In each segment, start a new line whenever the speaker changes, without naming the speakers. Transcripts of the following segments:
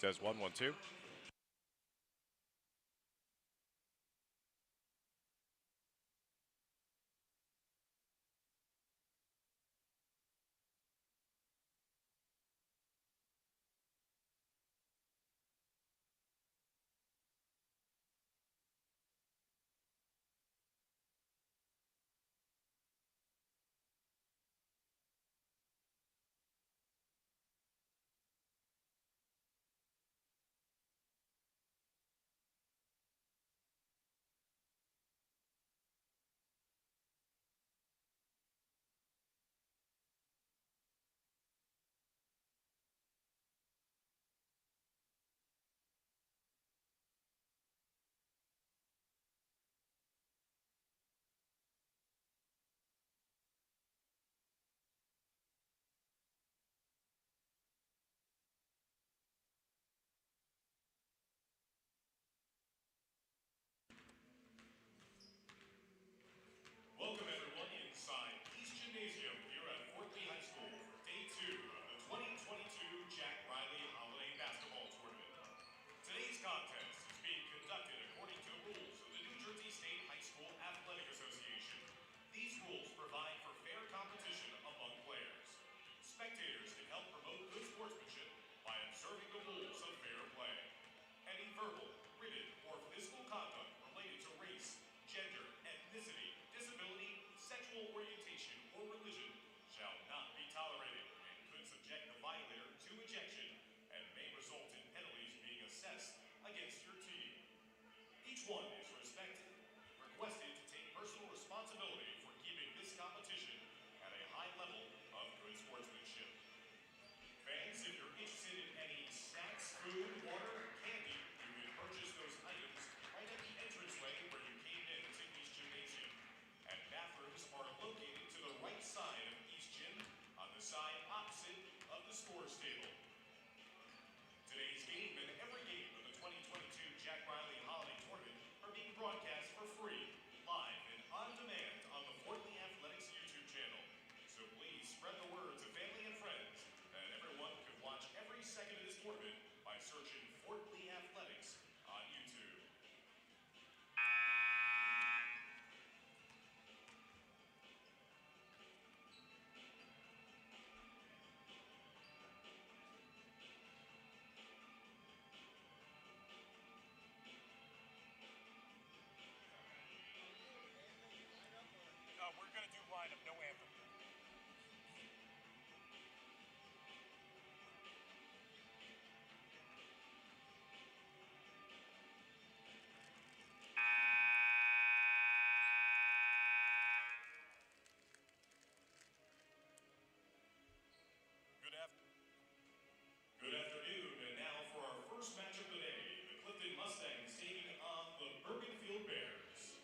does 112.
Welcome everyone inside East Gymnasium here at Fort Lee High School for day 2 of the 2022 Jack Reilly Holiday Basketball Tournament. Today's contest is being conducted according to the rules of the New Jersey State High School Athletic Association. These rules provide for fair competition among players. Spectators can help promote good sportsmanship by observing the rules of fair play. Any verbal, written, or physical conduct related to race, gender, ethnicity, disability, sexual orientation, or religion shall not be tolerated and could subject the violator to ejection and may result in penalties being assessed against your team. Each one is requested to take personal responsibility for keeping this competition at a high level of good sportsmanship. Fans, if you're interested in any snacks, food, water, candy, you can purchase those items right at the entranceway where you came in to East Gymnasium. And bathrooms are located to the right side of East Gym on the side opposite of the scores table. Today's game and every game of the 2022 Jack Reilly Holiday Tournament are being broadcast for free, live and on demand on the Fort Lee Athletics YouTube channel. So please spread the word to family and friends that everyone can watch every second of this tournament by searching Fort Lee Athletics on YouTube.
We're going to do lineup, no anthem.
Good afternoon, and now for our first match of the day, the Clifton Mustangs taking on the Bergenfield Bears.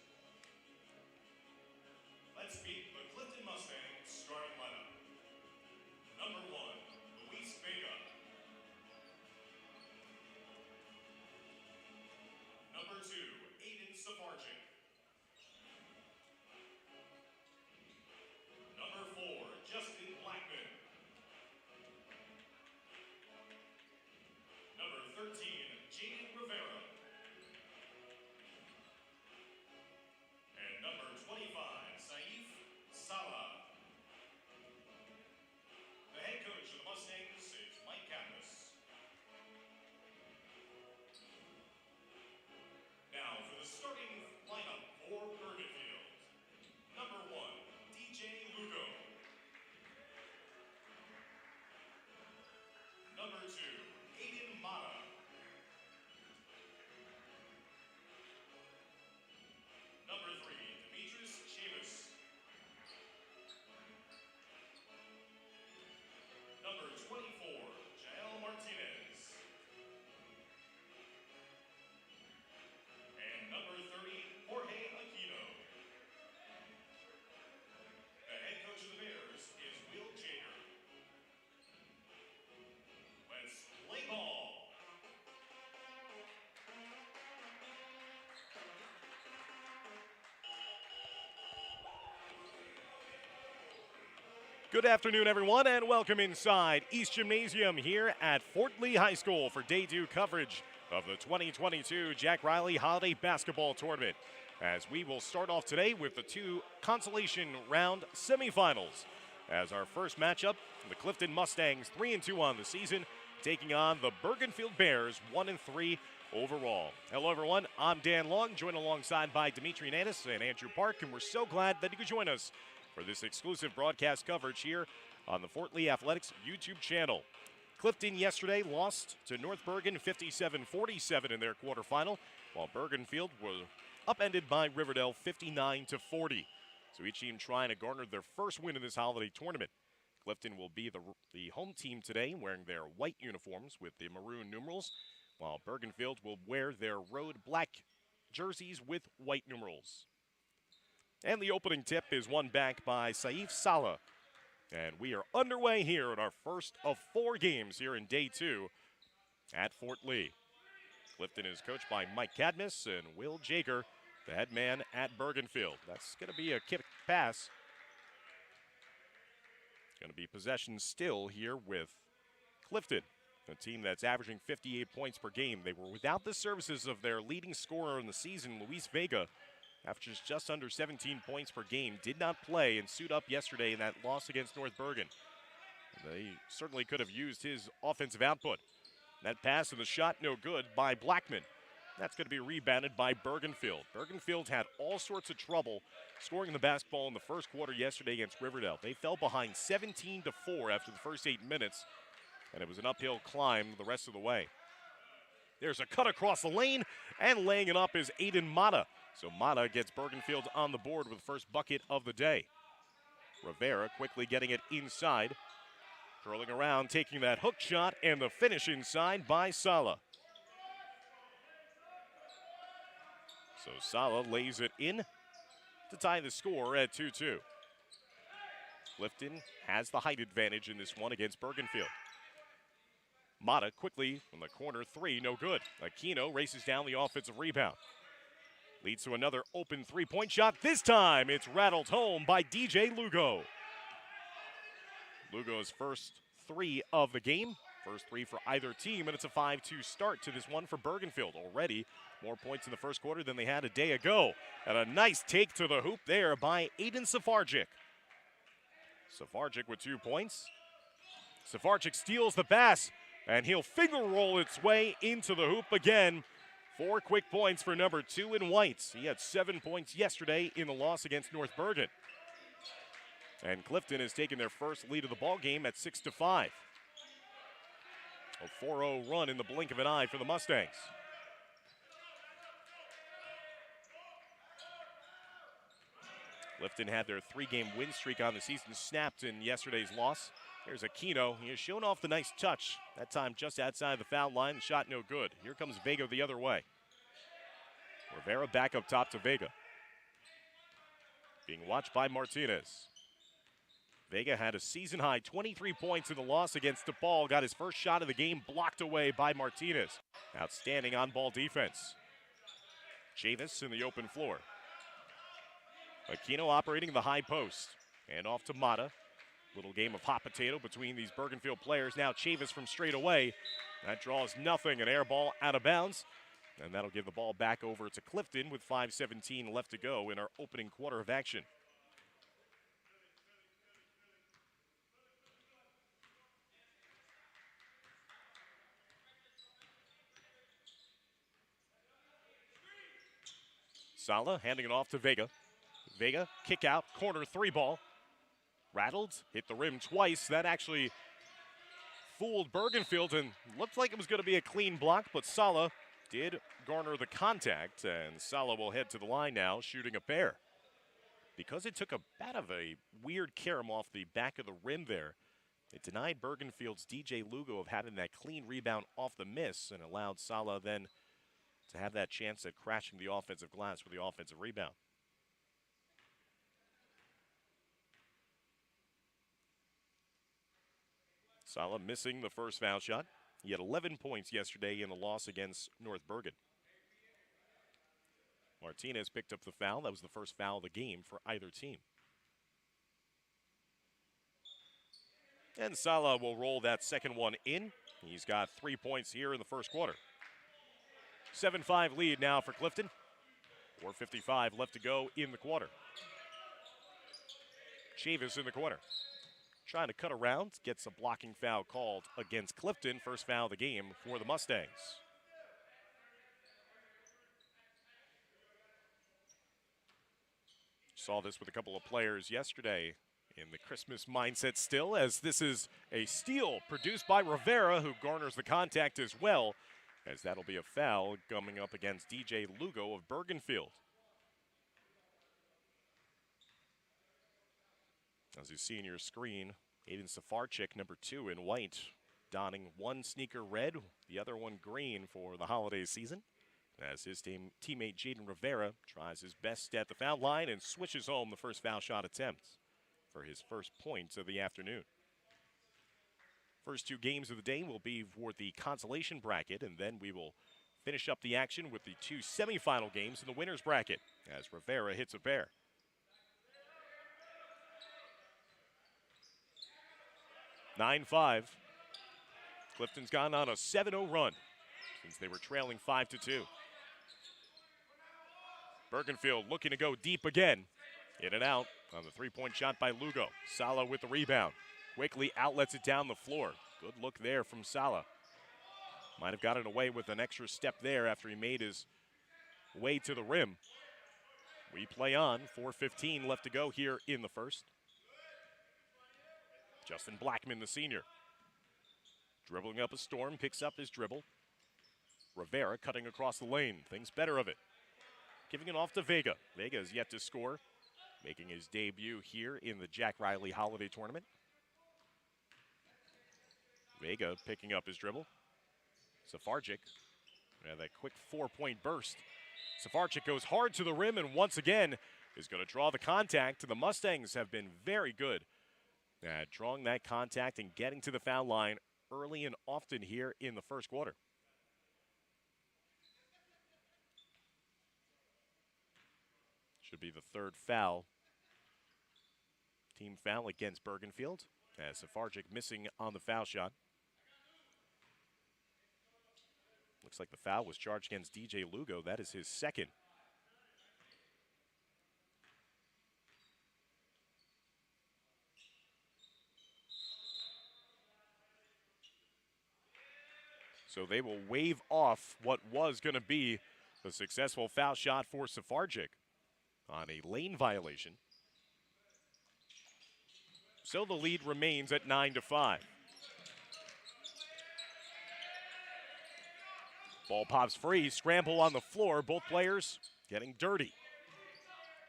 Let's meet the Clifton Mustangs starting lineup. Number 1, Luis Vega. Number 2, Aiden Safarczyk. Number 4, Justin Blackman. Number 13, Jaden Rivera. And number 25, Saif Salah. The head coach of the Mustangs is Mike Kappas. Now,
Good afternoon, everyone, and welcome inside East Gymnasium here at Fort Lee High School for Day 2 coverage of the 2022 Jack Reilly Holiday Basketball Tournament. As we will start off today with the two consolation round semifinals. As our first matchup, the Clifton Mustangs 3-2 on the season, taking on the Bergenfield Bears 1-3 overall. Hello, everyone. I'm Dan Long, joined alongside by Dimitri Nanis and Andrew Park, and we're so glad that you could join us for this exclusive broadcast coverage here on the Fort Lee Athletics YouTube channel. Clifton yesterday lost to North Bergen 57-47 in their quarterfinal, while Bergenfield was upended by Riverdale 59-40. So each team trying to garner their first win in this holiday tournament. Clifton will be the home team today, wearing their white uniforms with the maroon numerals, while Bergenfield will wear their road black jerseys with white numerals. And the opening tip is won back by Saif Salah. And we are underway here in our first of 4 games here in Day 2 at Fort Lee. Clifton is coached by Mike Cadmus and Will Jager, the head man at Bergenfield. That's going to be a kick pass. Going to be possession still here with Clifton, a team that's averaging 58 points per game. They were without the services of their leading scorer in the season, Luis Vega, averages just under 17 points per game, did not play and suit up yesterday in that loss against North Bergen. They certainly could have used his offensive output. That pass and the shot no good by Blackman. That's going to be rebounded by Bergenfield. Bergenfield had all sorts of trouble scoring the basketball in the first quarter yesterday against Riverdale. They fell behind 17-4 after the first 8 minutes, and it was an uphill climb the rest of the way. There's a cut across the lane, and laying it up is Aiden Mata. So Mata gets Bergenfield on the board with the first bucket of the day. Rivera quickly getting it inside. Curling around, taking that hook shot, and the finish inside by Sala. So Sala lays it in to tie the score at 2-2. Clifton has the height advantage in this one against Bergenfield. Mata quickly from the corner three, no good. Aquino races down the offensive rebound. Leads to another open three-point shot. This time it's rattled home by DJ Lugo. Lugo's first 3 of the game. First 3 for either team, and it's a 5-2 start to this one for Bergenfield. Already more points in the first quarter than they had a day ago. And a nice take to the hoop there by Aiden Safarjic. Safarjic with 2 points. Safarjic steals the pass, and he'll finger roll its way into the hoop again. 4 quick points for number 2 in whites. He had 7 points yesterday in the loss against North Bergen. And Clifton has taken their first lead of the ball game at 6-5. A 4-0 run in the blink of an eye for the Mustangs. Clifton had their 3-game win streak on the season snapped in yesterday's loss. Here's Aquino. He has shown off the nice touch. That time just outside the foul line. The shot no good. Here comes Vega the other way. Rivera back up top to Vega. Being watched by Martinez. Vega had a season-high 23 points in the loss against DePaul. Got his first shot of the game blocked away by Martinez. Outstanding on-ball defense. Chavis in the open floor. Aquino operating the high post. And off to Mata. Little game of hot potato between these Bergenfield players. Now Chavis from straight away. That draws nothing. An air ball out of bounds. And that'll give the ball back over to Clifton with 5:17 left to go in our opening quarter of action. Sala handing it off to Vega. Vega, kick out, corner 3 ball. Rattled, hit the rim twice. That actually fooled Bergenfield and looked like it was going to be a clean block, but Sala did garner the contact, and Sala will head to the line now, shooting a pair. Because it took a bit of a weird carom off the back of the rim there, it denied Bergenfield's DJ Lugo of having that clean rebound off the miss and allowed Sala then to have that chance at crashing the offensive glass for the offensive rebound. Sala missing the first foul shot. He had 11 points yesterday in the loss against North Bergen. Martinez picked up the foul. That was the first foul of the game for either team. And Sala will roll that second one in. He's got 3 points here in the first quarter. 7-5 lead now for Clifton. 4:55 left to go in the quarter. Chavis in the corner. Trying to cut around, gets a blocking foul called against Clifton. First foul of the game for the Mustangs. Saw this with a couple of players yesterday in the Christmas mindset still, as this is a steal produced by Rivera, who garners the contact as well, as that'll be a foul coming up against DJ Lugo of Bergenfield. As you see in your screen, Aiden Safarczyk, number 2 in white, donning one sneaker red, the other one green for the holiday season, as his teammate Jaden Rivera tries his best at the foul line and switches home the first foul shot attempt for his first points of the afternoon. First 2 games of the day will be for the consolation bracket, and then we will finish up the action with the 2 semifinal games in the winner's bracket, as Rivera hits a pair. 9-5. Clifton's gone on a 7-0 run since they were trailing 5-2. Bergenfield looking to go deep again. In and out on the three-point shot by Lugo. Sala with the rebound. Quickly outlets it down the floor. Good look there from Sala. Might have gotten away with an extra step there after he made his way to the rim. We play on. 4:15 left to go here in the first. Justin Blackman, the senior. Dribbling up a storm, picks up his dribble. Rivera cutting across the lane, thinks better of it. Giving it off to Vega. Vega is yet to score, making his debut here in the Jack Reilly Holiday Tournament. Vega picking up his dribble. Safarczyk, that quick 4-point burst. Safarczyk goes hard to the rim and once again is going to draw the contact. The Mustangs have been very good at drawing that contact and getting to the foul line early and often here in the first quarter. Should be the third foul. Team foul against Bergenfield, as Safarczyk missing on the foul shot. Looks like the foul was charged against DJ Lugo. That is his second. So they will wave off what was going to be the successful foul shot for Safarczyk on a lane violation. So the lead remains at 9-5. Ball pops free, scramble on the floor. Both players getting dirty.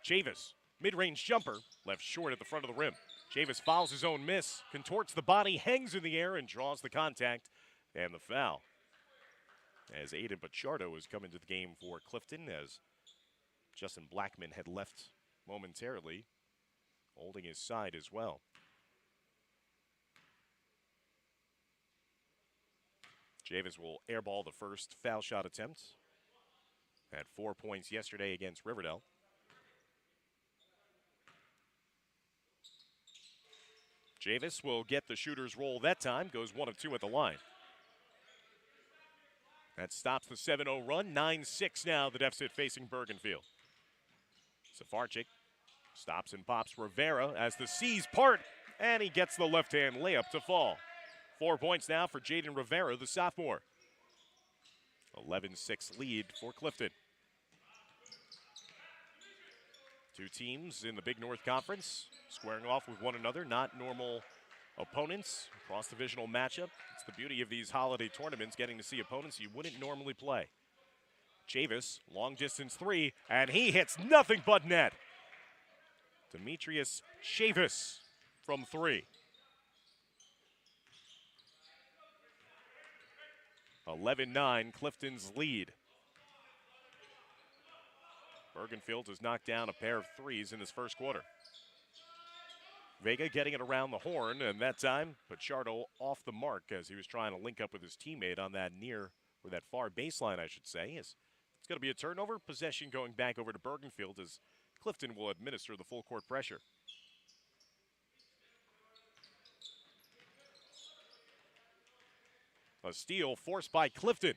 Chavis, mid-range jumper, left short at the front of the rim. Chavis fouls his own miss, contorts the body, hangs in the air, and draws the contact and the foul. As Aiden Pichardo has come into the game for Clifton, as Justin Blackman had left momentarily, holding his side as well. Chavis will airball the first foul shot attempt. Had 4 points yesterday against Riverdale. Chavis will get the shooter's roll that time, goes 1 of 2 at the line. That stops the 7-0 run. 9-6 now, the deficit facing Bergenfield. Safarczyk stops and pops Rivera as the C's part, and he gets the left-hand layup to fall. 4 points now for Jaden Rivera, the sophomore. 11-6 lead for Clifton. Two teams in the Big North Conference squaring off with one another, not normal opponents, cross-divisional matchup. It's the beauty of these holiday tournaments, getting to see opponents you wouldn't normally play. Chavis, long-distance three, and he hits nothing but net. Demetrius Chavis from 3. 11-9, Clifton's lead. Bergenfield has knocked down a pair of threes in this first quarter. Vega getting it around the horn, and that time, Pichardo off the mark as he was trying to link up with his teammate on that near, or that far baseline, I should say. It's going to be a turnover, possession going back over to Bergenfield as Clifton will administer the full court pressure. A steal forced by Clifton.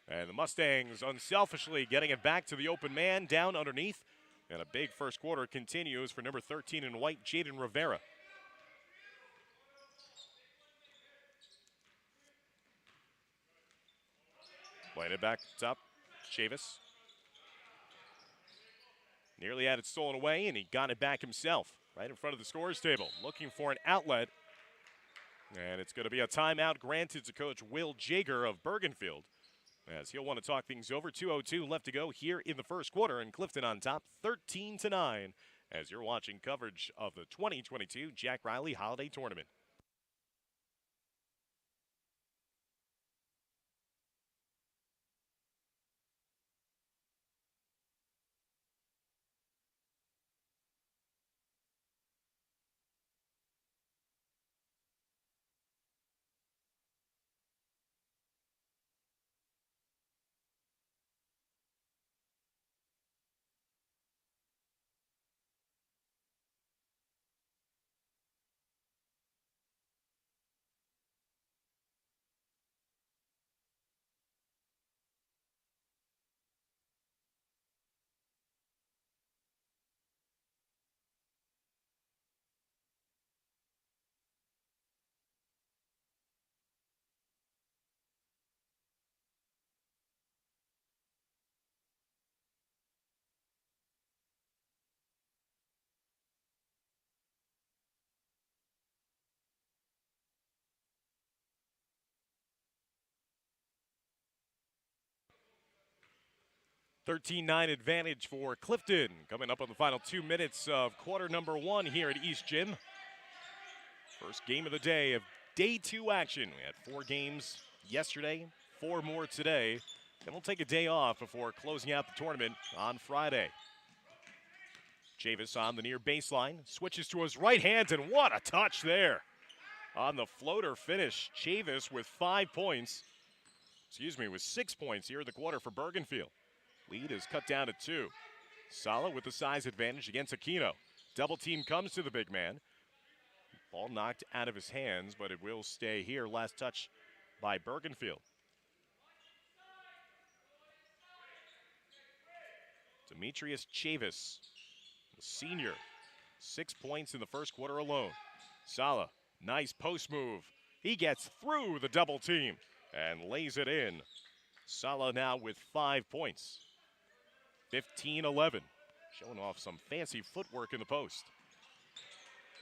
And the Mustangs unselfishly getting it back to the open man down underneath. And a big first quarter continues for number 13 in white, Jaden Rivera. Playing it back top, Chavis. Nearly had it stolen away, and he got it back himself right in front of the scorer's table, looking for an outlet. And it's going to be a timeout granted to Coach Will Jager of Bergenfield, as he'll want to talk things over. 2:02 left to go here in the first quarter, and Clifton on top 13-9 as you're watching coverage of the 2022 Jack Reilly Holiday Tournament. (13-9) advantage for Clifton. Coming up on the final 2 minutes of quarter number 1 here at East Gym. First game of the day of day 2 action. We had 4 games yesterday, 4 more today. Then we'll take a day off before closing out the tournament on Friday. Chavis on the near baseline, switches to his right hand, and what a touch there. On the floater finish, Chavis with 5 points. With 6 points here in the quarter for Bergenfield. Lead is cut down to 2. Sala with the size advantage against Aquino. Double team comes to the big man. Ball knocked out of his hands, but it will stay here. Last touch by Bergenfield. Demetrius Chavis, the senior, 6 points in the first quarter alone. Sala, nice post move. He gets through the double team and lays it in. Sala now with 5 points. 15-11, showing off some fancy footwork in the post.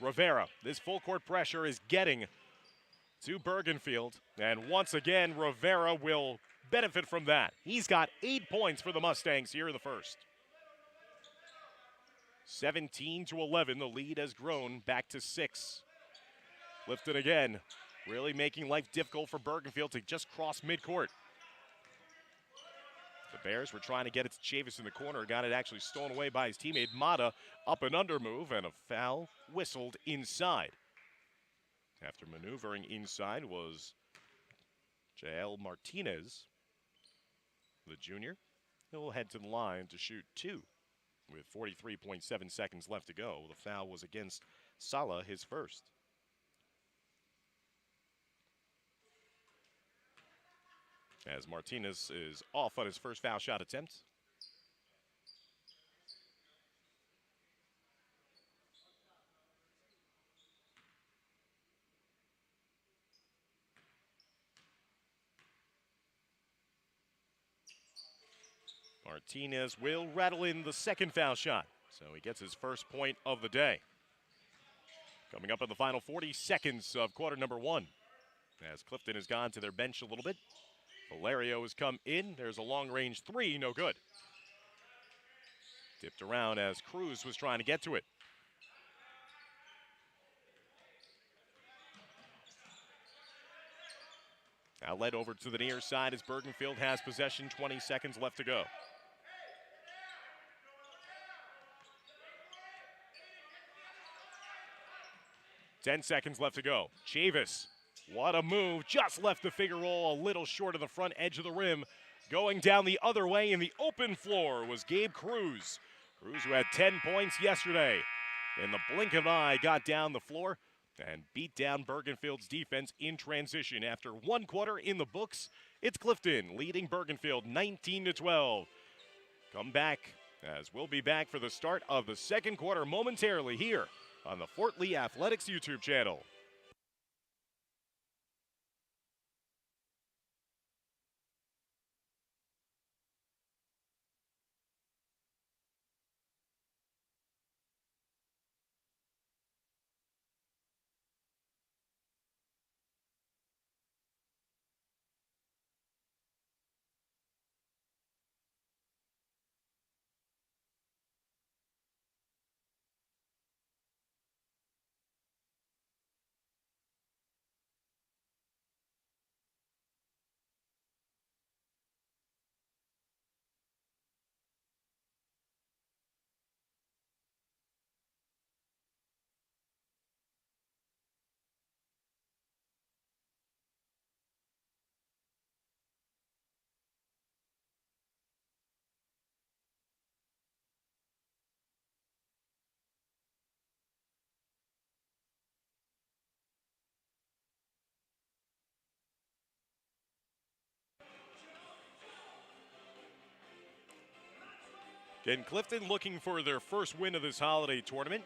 Rivera, this full court pressure is getting to Bergenfield, and once again, Rivera will benefit from that. He's got 8 points for the Mustangs here in the first. 17-11, the lead has grown back to 6. Clifton again, really making life difficult for Bergenfield to just cross midcourt. The Bears were trying to get it to Chavis in the corner, got it actually stolen away by his teammate Mata. Up and under move, and a foul whistled inside. After maneuvering inside was Jael Martinez, the junior. He'll head to the line to shoot 2 with 43.7 seconds left to go. The foul was against Sala, his first. As Martinez is off on his first foul shot attempt. Martinez will rattle in the second foul shot, so he gets his first point of the day. Coming up in the final 40 seconds of quarter number 1, as Clifton has gone to their bench a little bit. Valerio has come in. There's a long-range 3, no good. Tipped around as Cruz was trying to get to it. Outlet over to the near side as Bergenfield has possession. 20 seconds left to go. Ten seconds left to go. Chavis. What a move, just left the figure roll a little short of the front edge of the rim. Going down the other way in the open floor was Gabe Cruz. Cruz, who had 10 points yesterday. In the blink of an eye, got down the floor. and beat down Bergenfield's defense in transition. After one quarter in the books, it's Clifton leading Bergenfield 19-12. Come back, as we'll be back for the start of the second quarter momentarily here on the Fort Lee Athletics YouTube channel. Again, Clifton looking for their first win of this holiday tournament.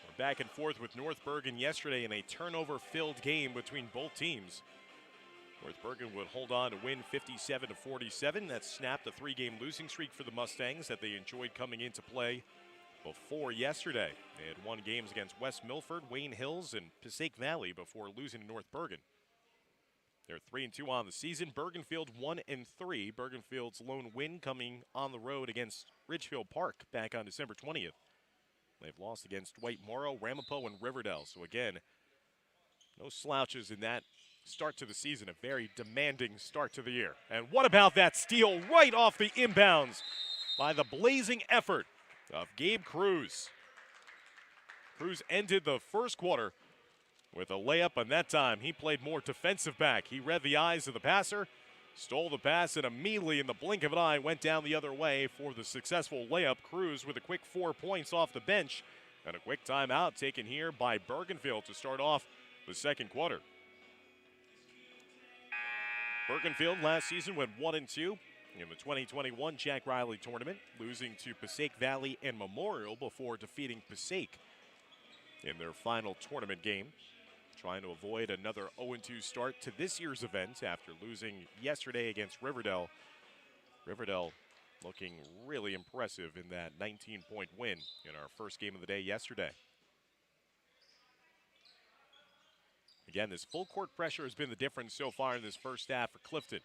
We're back and forth with North Bergen yesterday in a turnover-filled game between both teams. North Bergen would hold on to win 57-47. That snapped a three-game losing streak for the Mustangs that they enjoyed coming into play before yesterday. They had won games against West Milford, Wayne Hills, and Passaic Valley before losing to North Bergen. They're 3-2 on the season. Bergenfield 1-3. Bergenfield's lone win coming on the road against Ridgefield Park back on December 20th. They've lost against Dwight Morrow, Ramapo, and Riverdale. So again, no slouches in that start to the season. A very demanding start to the year. And what about that steal right off the inbounds by the blazing effort of Gabe Cruz? Cruz ended the first quarter with a layup, and that time he played more defensive back. He read the eyes of the passer, stole the pass, and immediately in the blink of an eye went down the other way for the successful layup. Cruz with a quick 4 points off the bench, and a quick timeout taken here by Bergenfield to start off the second quarter. Bergenfield last season went 1-2 in the 2021 Jack Reilly tournament, losing to Passaic Valley and Memorial before defeating Passaic in their final tournament game. Trying to avoid another 0-2 start to this year's event after losing yesterday against Riverdale. Riverdale looking really impressive in that 19-point win in our first game of the day yesterday. Again, this full court pressure has been the difference so far in this first half for Clifton.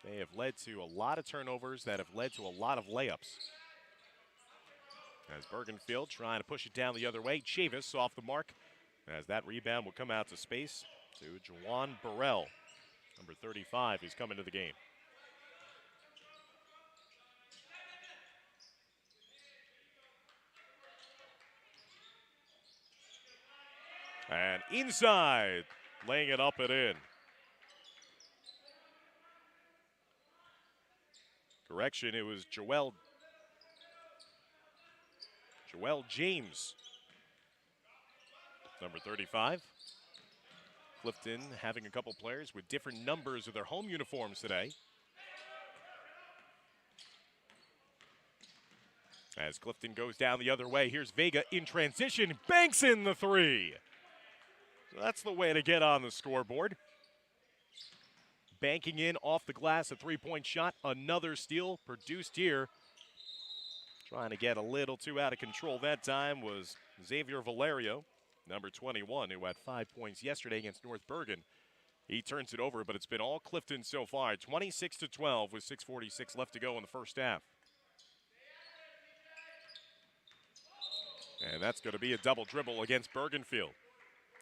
They have led to a lot of turnovers that have led to a lot of layups. As Bergenfield trying to push it down the other way. Chavis off the mark, as that rebound will come out to space to Juwan Burrell. Number 35 is coming to the game. And inside, laying it up and in. Correction, it was Joel James, number 35. Clifton having a couple players with different numbers of their home uniforms today. As Clifton goes down the other way, here's Vega in transition, banks in the three. So that's the way to get on the scoreboard. Banking in off the glass, a three-point shot, another steal produced here. Trying to get a little too out of control that time was Xavier Valerio, number 21, who had 5 points yesterday against North Bergen. He turns it over, but it's been all Clifton so far, 26-12 with 6:46 left to go in the first half. And that's going to be a double dribble against Bergenfield,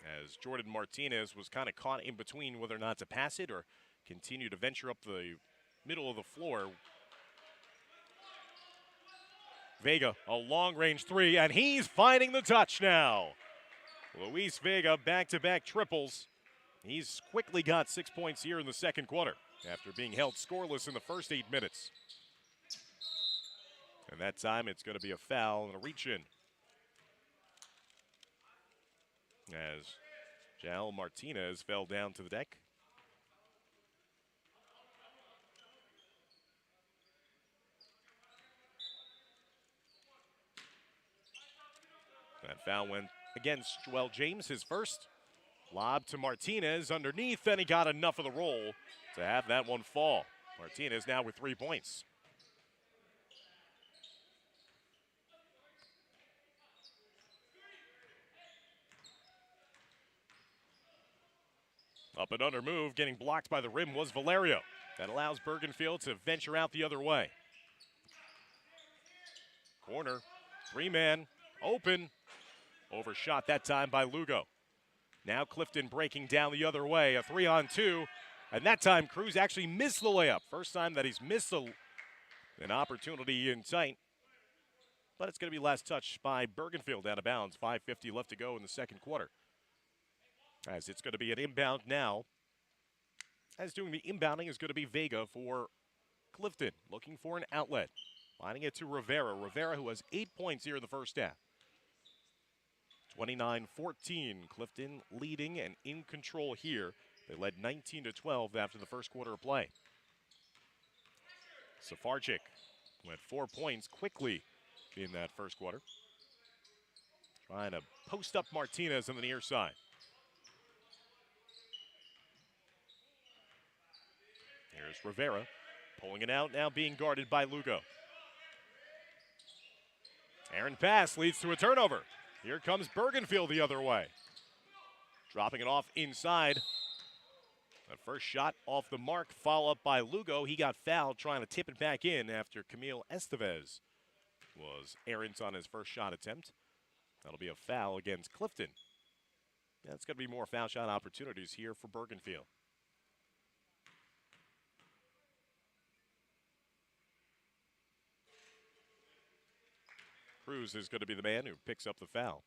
as Jordan Martinez was kind of caught in between whether or not to pass it or continue to venture up the middle of the floor. Vega, a long-range three, and he's finding the touch now. Luis Vega, back-to-back triples. He's quickly got 6 points here in the second quarter after being held scoreless in the first 8 minutes. And that time it's going to be a foul and a reach-in, as Jal Martinez fell down to the deck. That foul went against Joel James, his first. Lob to Martinez underneath, and he got enough of the roll to have that one fall. Martinez now with 3 points. Up and under move, getting blocked by the rim was Valerio. That allows Bergenfield to venture out the other way. Corner, 3-man, open. Overshot that time by Lugo. Now Clifton breaking down the other way, a 3-on-2. And that time Cruz actually missed the layup. First time that he's missed an opportunity in sight. But it's going to be last touch by Bergenfield out of bounds. 5:50 left to go in the second quarter. As it's going to be an inbound now. As doing the inbounding is going to be Vega for Clifton. Looking for an outlet. Lining it to Rivera. Rivera, who has 8 points here in the first half. 29-14. Clifton leading and in control here. They led 19-12 after the first quarter of play. Safarczyk went 4 points quickly in that first quarter. Trying to post up Martinez on the near side. Here's Rivera pulling it out, now being guarded by Lugo. Errant pass leads to a turnover. Here comes Bergenfield the other way. Dropping it off inside. The first shot off the mark, follow up by Lugo. He got fouled trying to tip it back in after Camille Estevez was errant on his first shot attempt. That'll be a foul against Clifton. That's going to be more foul shot opportunities here for Bergenfield. Cruz is going to be the man who picks up the foul.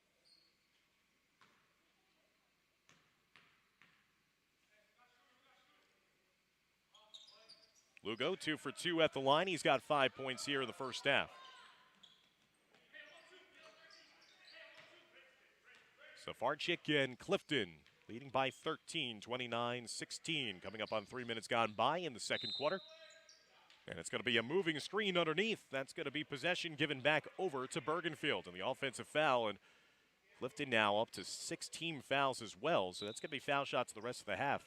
Lugo 2 for 2 at the line. He's got 5 points here in the first half. Safarczyk and Clifton leading by 13, 29-16. Coming up on 3 minutes gone by in the second quarter. And it's going to be a moving screen underneath. That's going to be possession given back over to Bergenfield. And the offensive foul. And Clifton now up to 6 team fouls as well. So that's going to be foul shots the rest of the half.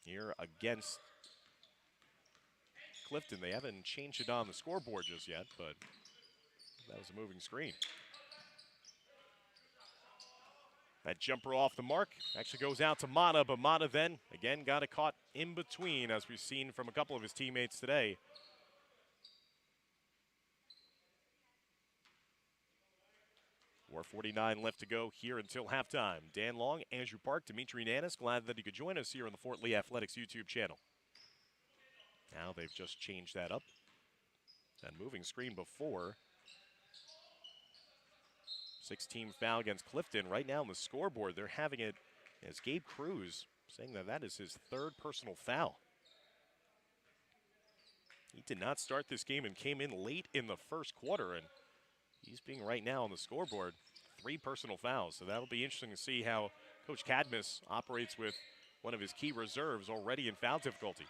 Here against Clifton. They haven't changed it on the scoreboard just yet, but that was a moving screen. That jumper off the mark actually goes out to Mata, but Mata then, again, got it caught in between, as we've seen from a couple of his teammates today. .449 left to go here until halftime. Dan Long, Andrew Park, Dimitri Nanis, glad that he could join us here on the Fort Lee Athletics YouTube channel. Now they've just changed that up. That moving screen before. 6-team foul against Clifton. Right now on the scoreboard, they're having it as Gabe Cruz saying that that is his 3rd personal foul. He did not start this game and came in late in the first quarter, and he's being right now on the scoreboard 3 personal fouls. So that'll be interesting to see how Coach Cadmus operates with one of his key reserves already in foul difficulty.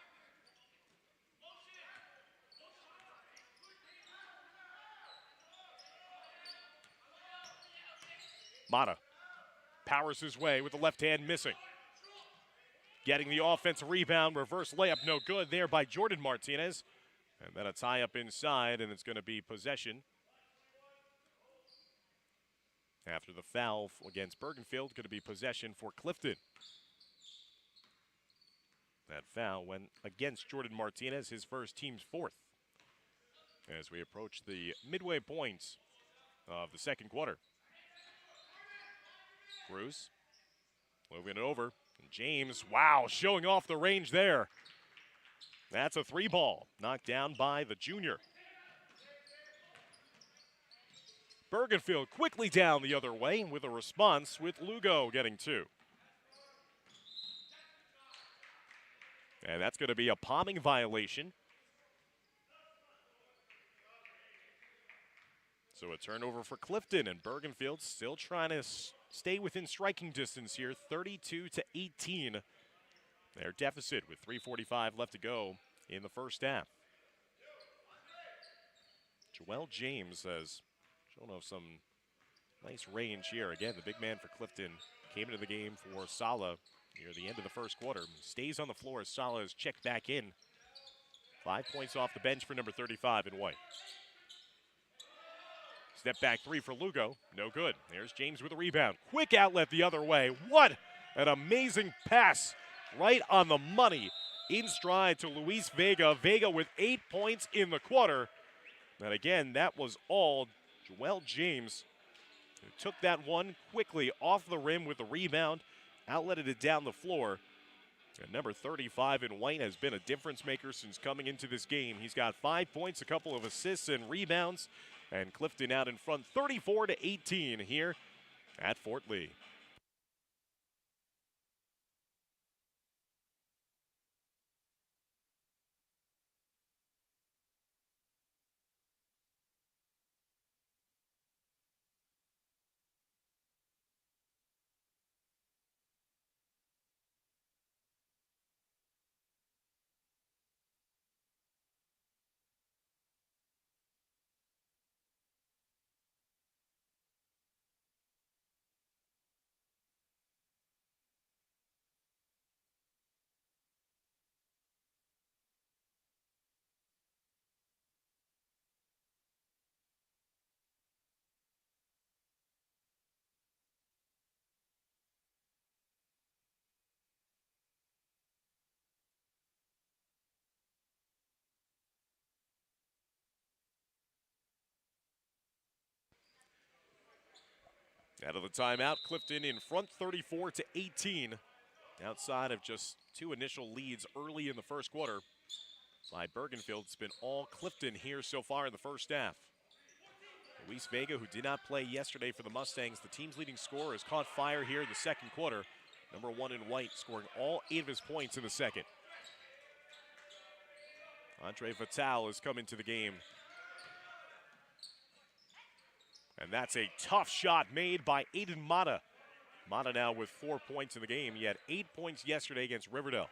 Mata powers his way with the left hand missing. Getting the offensive rebound, reverse layup, no good there by Jordan Martinez. And then a tie up inside, and it's going to be possession. After the foul against Bergenfield, going to be possession for Clifton. That foul went against Jordan Martinez, his first, team's 4th. As we approach the midway points of the second quarter. Cruz moving it over. And James, wow, showing off the range there. That's a 3-ball knocked down by the junior. Bergenfield quickly down the other way with a response with Lugo getting 2. And that's going to be a palming violation. So a turnover for Clifton, and Bergenfield still trying to stay within striking distance here, 32-18. Their deficit with 3:45 left to go in the first half. Joel James has shown off some nice range here. Again, the big man for Clifton came into the game for Sala near the end of the first quarter. Stays on the floor as Sala is checked back in. 5 points off the bench for number 35 in white. Step back three for Lugo. No good. There's James with a rebound. Quick outlet the other way. What an amazing pass. Right on the money. In stride to Luis Vega. Vega with 8 points in the quarter. And again, that was all Joel James, who took that one quickly off the rim with the rebound. Outletted it down the floor. And number 35 in white has been a difference maker since coming into this game. He's got 5 points, a couple of assists and rebounds. And Clifton out in front 34-18 here at Fort Lee. Out of the timeout, Clifton in front 34-18. Outside of just two initial leads early in the first quarter by Bergenfield. It's been all Clifton here so far in the first half. Luis Vega, who did not play yesterday for the Mustangs, the team's leading scorer, has caught fire here in the second quarter. Number 1 in white, scoring all 8 of his points in the second. Andre Vital has come into the game. And that's a tough shot made by Aiden Mata. Mata now with 4 points in the game. He had 8 points yesterday against Riverdale.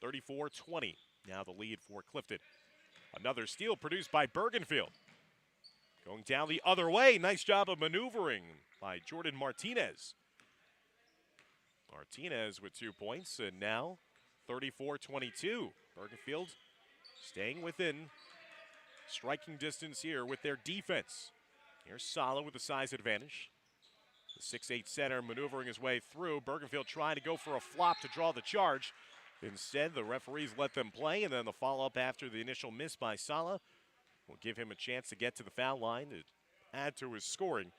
34-20, now the lead for Clifton. Another steal produced by Bergenfield. Going down the other way, nice job of maneuvering by Jordan Martinez. Martinez with 2 points, and now 34-22. Bergenfield staying within striking distance here with their defense. Here's Sala with the size advantage. The 6'8" center maneuvering his way through. Bergenfield trying to go for a flop to draw the charge. Instead, the referees let them play, and then the follow-up after the initial miss by Sala will give him a chance to get to the foul line to add to his scoring,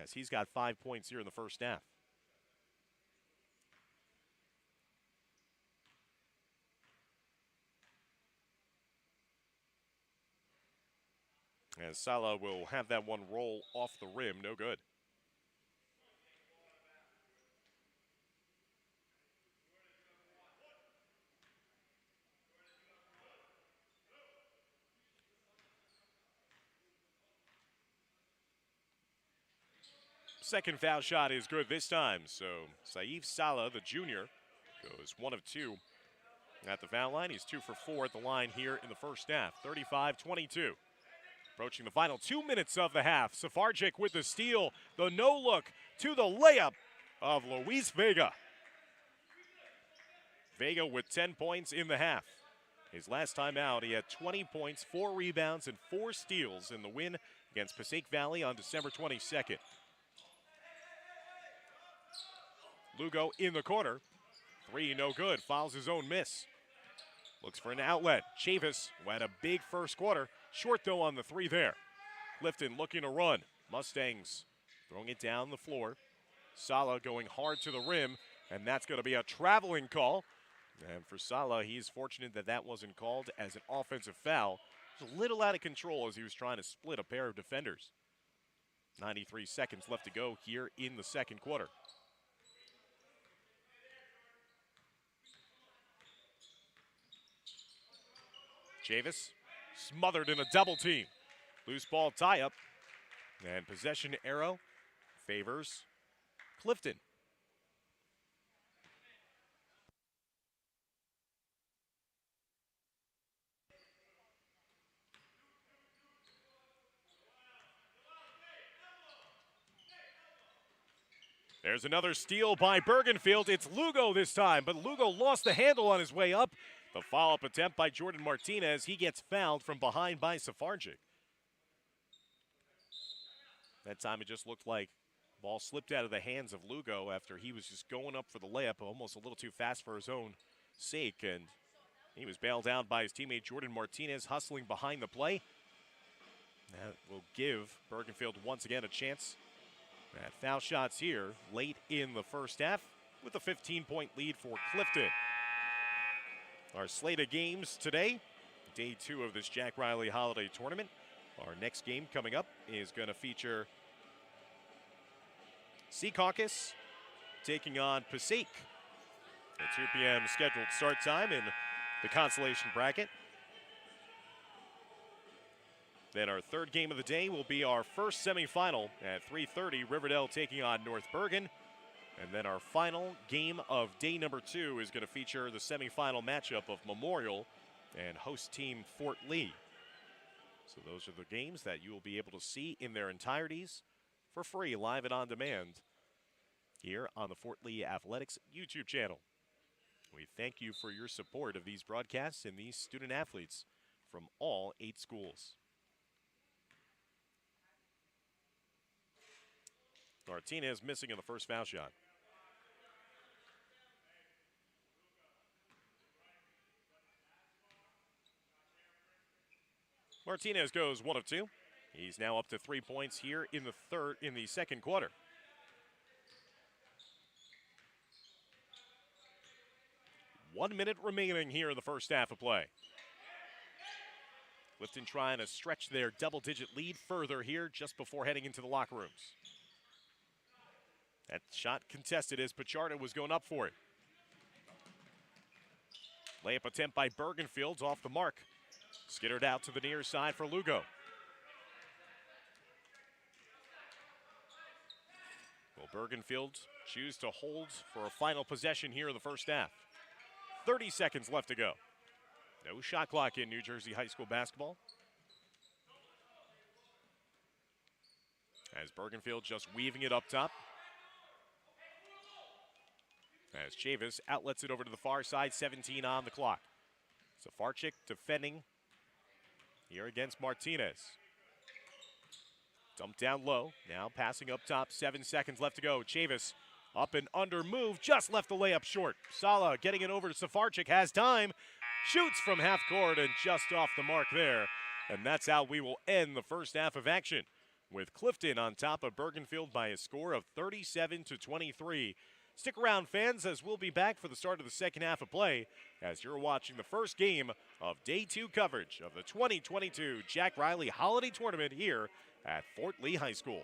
as he's got 5 points here in the first half. As Sala will have that one roll off the rim, no good. Second foul shot is good this time, so Saif Sala, the junior, goes 1 of 2 at the foul line. He's 2 for 4 at the line here in the first half, 35-22. Approaching the final 2 minutes of the half. Safardzic with the steal, the no-look to the layup of Luis Vega. Vega with 10 points in the half. His last time out, he had 20 points, 4 rebounds, and 4 steals in the win against Passaic Valley on December 22nd. Lugo in the corner. 3 no good, fouls his own miss. Looks for an outlet. Chavis, who had a big first quarter. Short, though, on the 3 there. Clifton looking to run. Mustangs throwing it down the floor. Sala going hard to the rim, and that's going to be a traveling call. And for Sala, he's fortunate that that wasn't called as an offensive foul. It was a little out of control as he was trying to split a pair of defenders. 93 seconds left to go here in the second quarter. Chavis smothered in a double team. Loose ball tie-up. And possession arrow favors Clifton. There's another steal by Bergenfield. It's Lugo this time, but Lugo lost the handle on his way up. The follow-up attempt by Jordan Martinez. He gets fouled from behind by Safarczyk. That time it just looked like the ball slipped out of the hands of Lugo after he was just going up for the layup, almost a little too fast for his own sake, and he was bailed out by his teammate Jordan Martinez hustling behind the play. That will give Bergenfield once again a chance at foul shots here late in the first half with a 15-point lead for Clifton. Our slate of games today, day 2 of this Jack Reilly Holiday Tournament. Our next game coming up is going to feature Sea Caucus taking on Passaic. A 2 p.m. scheduled start time in the consolation bracket. Then our third game of the day will be our first semifinal at 3:30, Riverdale taking on North Bergen. And then our final game of day number 2 is going to feature the semifinal matchup of Memorial and host team Fort Lee. So those are the games that you will be able to see in their entireties for free, live and on demand, here on the Fort Lee Athletics YouTube channel. We thank you for your support of these broadcasts and these student athletes from all 8 schools. Martinez missing in the first foul shot. Martinez goes 1 of 2. He's now up to 3 points here in the second quarter. One minute remaining here in the first half of play. Clifton trying to stretch their double-digit lead further here just before heading into the locker rooms. That shot contested as Pichardo was going up for it. Layup attempt by Bergenfield off the mark. Skittered out to the near side for Lugo. Will Bergenfield choose to hold for a final possession here in the first half? 30 seconds left to go. No shot clock in New Jersey high school basketball. As Bergenfield just weaving it up top. As Chavis outlets it over to the far side, 17 on the clock. Safarczyk defending here against Martinez. Dumped down low, now passing up top, 7 seconds left to go. Chavis up and under move, just left the layup short. Sala getting it over to Safarczyk, has time, shoots from half court and just off the mark there. And that's how we will end the first half of action, with Clifton on top of Bergenfield by a score of 37-23. Stick around, fans, as we'll be back for the start of the second half of play as you're watching the first game of Day 2 coverage of the 2022 Jack Reilly Holiday Tournament here at Fort Lee High School.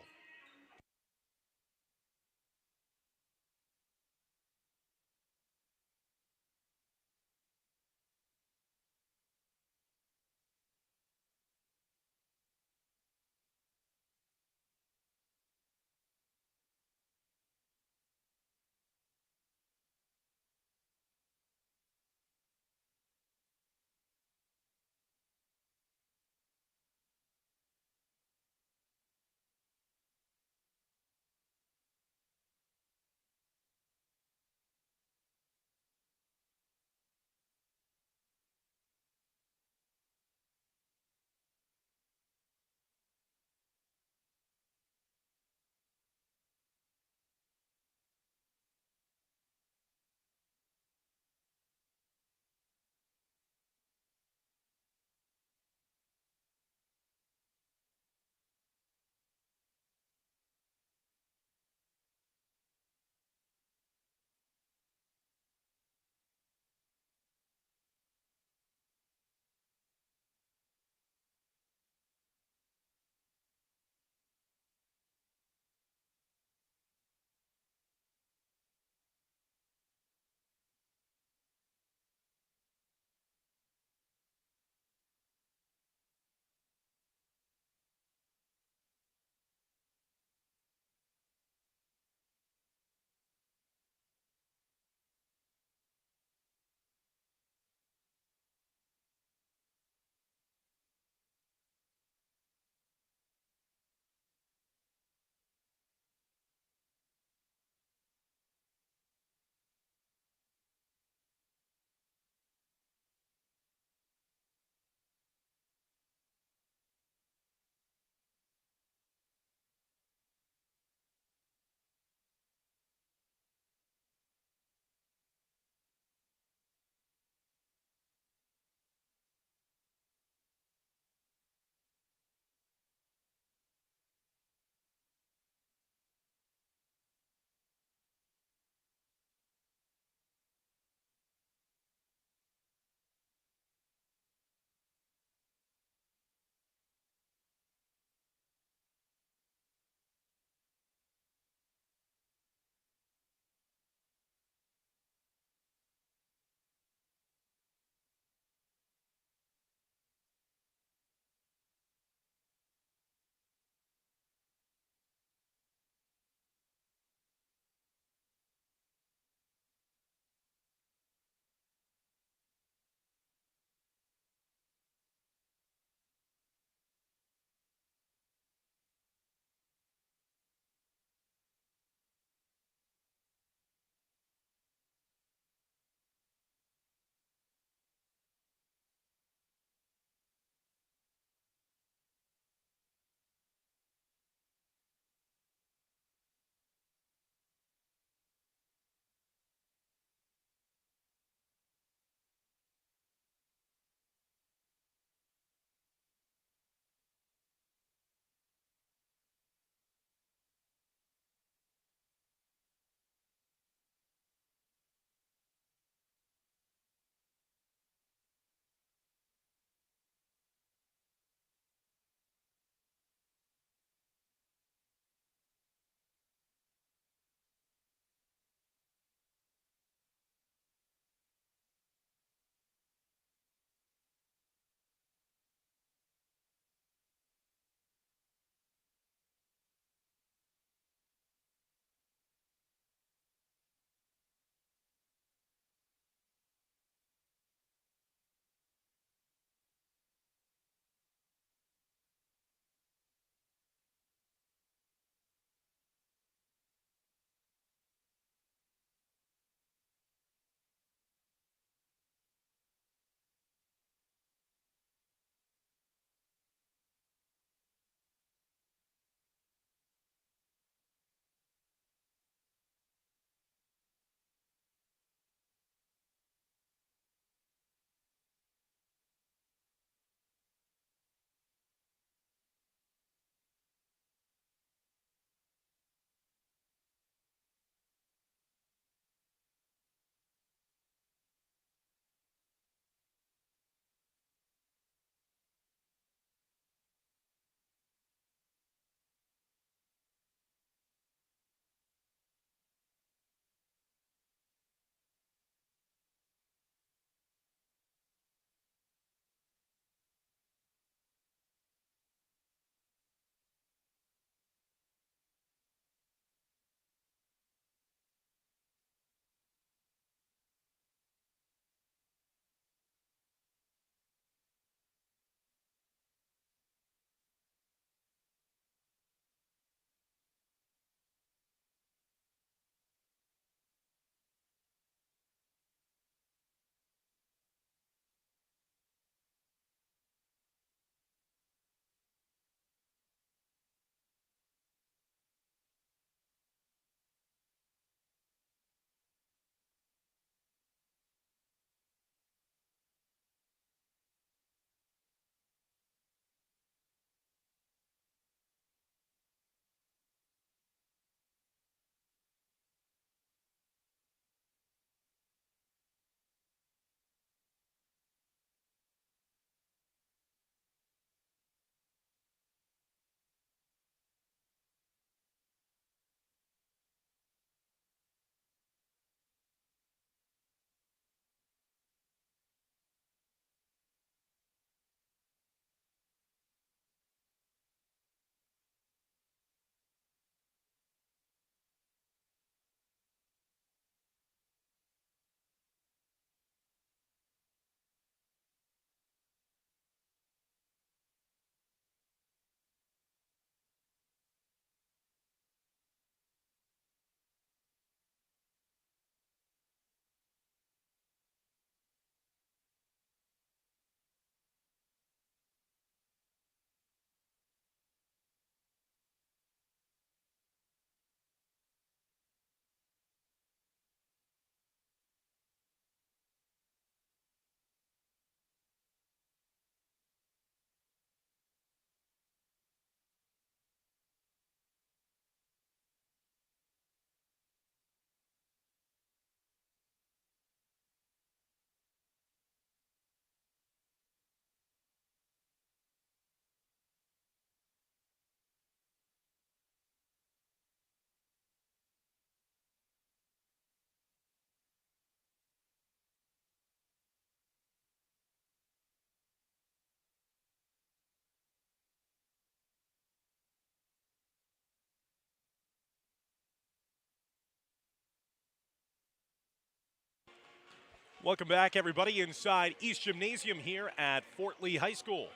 Welcome back, everybody, inside East Gymnasium here at Fort Lee High School.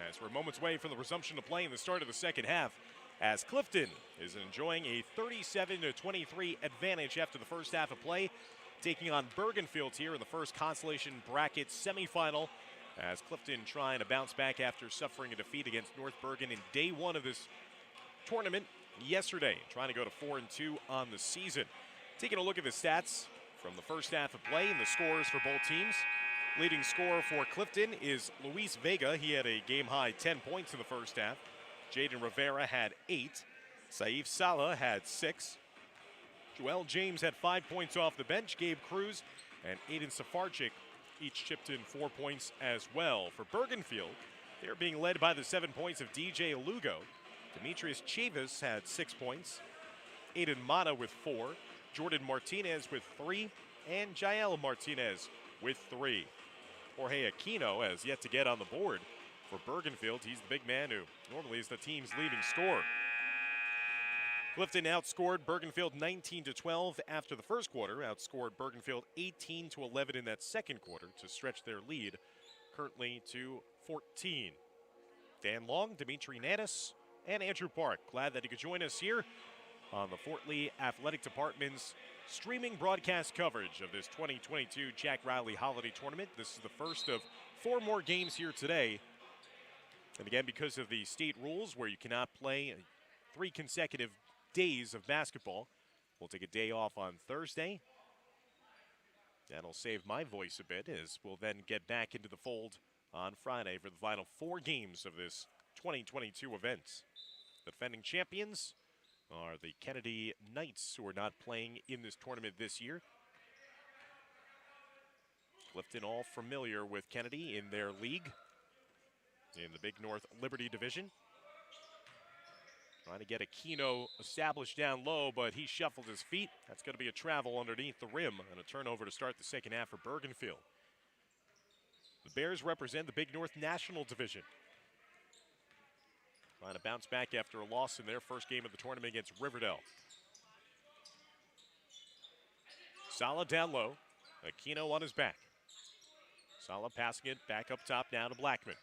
As we're moments away from the resumption of play in the start of the second half, as Clifton is enjoying a 37-23 advantage after the first half of play, taking on Bergenfield here in the first consolation bracket semifinal, as Clifton trying to bounce back after suffering a defeat against North Bergen in day one of this tournament yesterday, trying to go to 4-2 on the season. Taking a look at the stats from the first half of play and the scores for both teams. Leading scorer for Clifton is Luis Vega. He had a game-high 10 points in the first half. Jaden Rivera had 8. Saif Salah had 6. Joel James had 5 points off the bench. Gabe Cruz and Aiden Safarchik each chipped in 4 points as well. For Bergenfield, they're being led by the 7 points of DJ Lugo. Demetrius Chavis had 6 points. Aiden Mata with 4. Jordan Martinez with 3. And Jael Martinez with 3. Jorge Aquino has yet to get on the board for Bergenfield. He's the big man who normally is the team's leading scorer. Clifton outscored Bergenfield 19-12 after the first quarter, outscored Bergenfield 18-11 in that second quarter to stretch their lead currently to 14. Dan Long, Dimitri Nanis, and Andrew Park. Glad that you could join us here on the Fort Lee Athletic Department's streaming broadcast coverage of this 2022 Jack Reilly Holiday Tournament. This is the first of 4 more games here today. And again, because of the state rules where you cannot play 3 consecutive days of basketball, we'll take a day off on Thursday. That'll save my voice a bit, as we'll then get back into the fold on Friday for the final 4 games of this 2022 event. The defending champions are the Kennedy Knights, who are not playing in this tournament this year. Clifton all familiar with Kennedy in their league in the Big North Liberty Division. Trying to get Aquino established down low, but he shuffled his feet. That's going to be a travel underneath the rim and a turnover to start the second half for Bergenfield. The Bears represent the Big North National Division. Trying to bounce back after a loss in their first game of the tournament against Riverdale. Salah down low. Aquino on his back. Salah passing it back up top now to Blackman.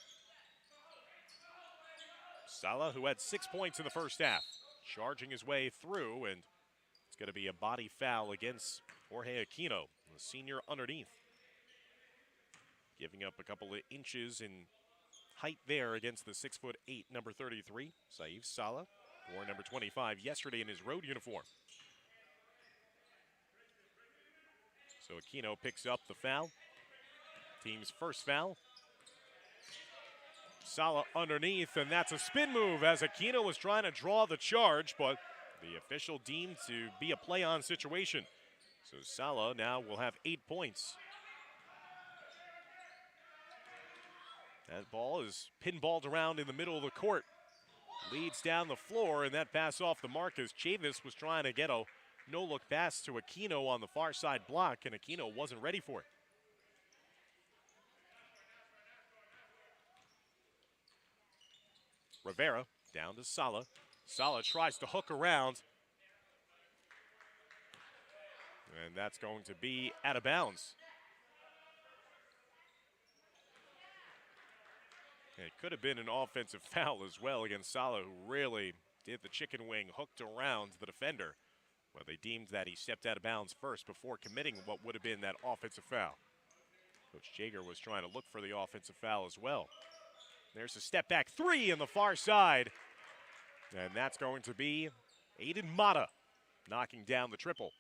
Salah, who had 6 points in the first half, charging his way through, and it's going to be a body foul against Jorge Aquino, the senior underneath. Giving up a couple of inches in height there against the 6'8", number 33, Saif Salah, or number 25 yesterday in his road uniform. So Aquino picks up the foul. Team's first foul. Salah underneath, and that's a spin move as Aquino was trying to draw the charge, but the official deemed to be a play-on situation. So Salah now will have 8 points. That ball is pinballed around in the middle of the court. Leads down the floor, and that pass off the mark as Chavis was trying to get a no-look pass to Aquino on the far side block, and Aquino wasn't ready for it. Rivera down to Salah. Salah tries to hook around. And that's going to be out of bounds. It could have been an offensive foul as well against Salah, who really did the chicken wing, hooked around the defender. But they deemed that he stepped out of bounds first before committing what would have been that offensive foul. Coach Jager was trying to look for the offensive foul as well. There's a step back 3 on the far side. And that's going to be Aiden Mata knocking down the triple.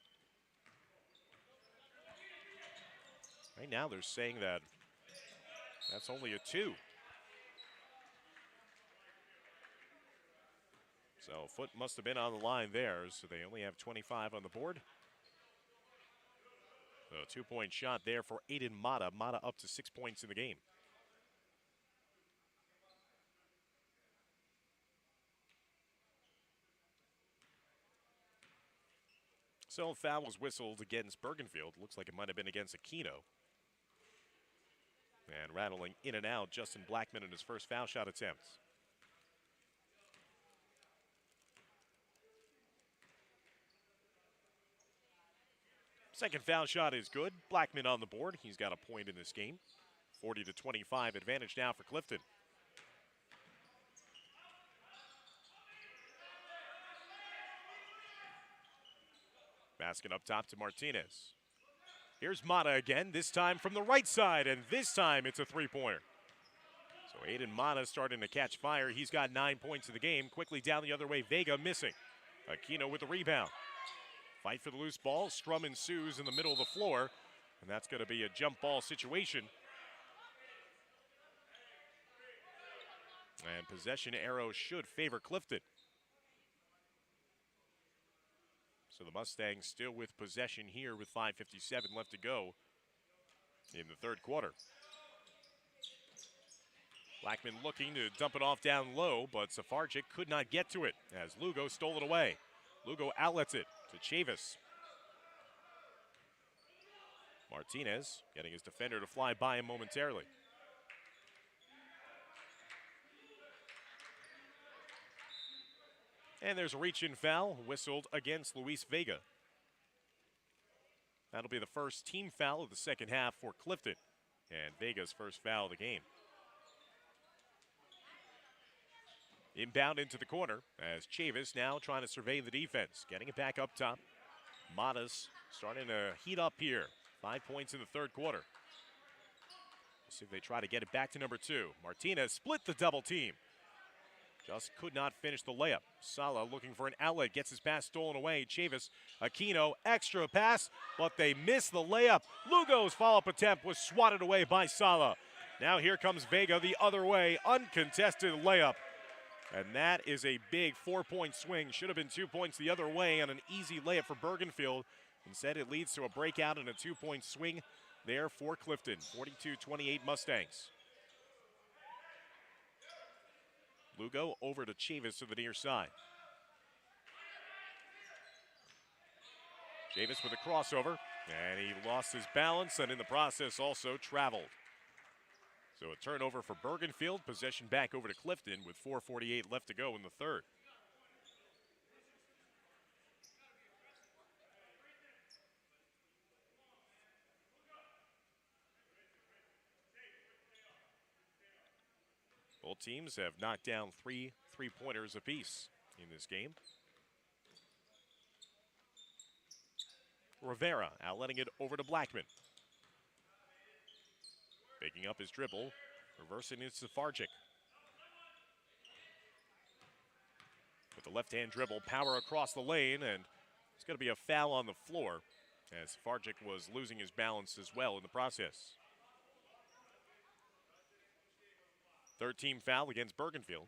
Right now they're saying that that's only a 2. So foot must have been on the line there, so they only have 25 on the board. So 2-point shot there for Aiden Mata. Mata up to 6 points in the game. So foul was whistled against Bergenfield. Looks like it might have been against Aquino. And rattling in and out, Justin Blackman in his first foul shot attempt. Second foul shot is good. Blackman on the board. He's got a point in this game. 40-25 advantage now for Clifton. Basket up top to Martinez. Here's Mata again, this time from the right side, and this time it's a three-pointer. So Aiden Mata starting to catch fire. He's got 9 points in the game. Quickly down the other way, Vega missing. Aquino with the rebound. Fight for the loose ball. Scrum ensues in the middle of the floor, and that's going to be a jump ball situation. And possession arrow should favor Clifton. So the Mustangs still with possession here with 5:57 left to go in the third quarter. Blackman looking to dump it off down low, but Safarczyk could not get to it as Lugo stole it away. Lugo outlets it to Chavis. Martinez getting his defender to fly by him momentarily. And there's a reach-in foul whistled against Luis Vega. That'll be the first team foul of the second half for Clifton, and Vega's first foul of the game. Inbound into the corner as Chavis now trying to survey the defense. Getting it back up top. Matas starting to heat up here. 5 points in the third quarter. We'll see if they try to get it back to number 2. Martinez split the double team. Just could not finish the layup. Sala looking for an outlet, gets his pass stolen away. Chavis, Aquino, extra pass, but they miss the layup. Lugo's follow-up attempt was swatted away by Sala. Now here comes Vega the other way, uncontested layup. And that is a big 4-point swing. Should have been 2 points the other way on an easy layup for Bergenfield. Instead, it leads to a breakout and a 2-point swing there for Clifton. 42-28 Mustangs. Lugo over to Chavis to the near side. Chavis with a crossover, and he lost his balance and in the process also traveled. So a turnover for Bergenfield, possession back over to Clifton with 4:48 left to go in the third. Both teams have knocked down 3 three-pointers apiece in this game. Rivera outletting it over to Blackman. Picking up his dribble, reversing it to Safarczyk. With the left-hand dribble, power across the lane, and it's going to be a foul on the floor as Safarczyk was losing his balance as well in the process. Third team foul against Bergenfield.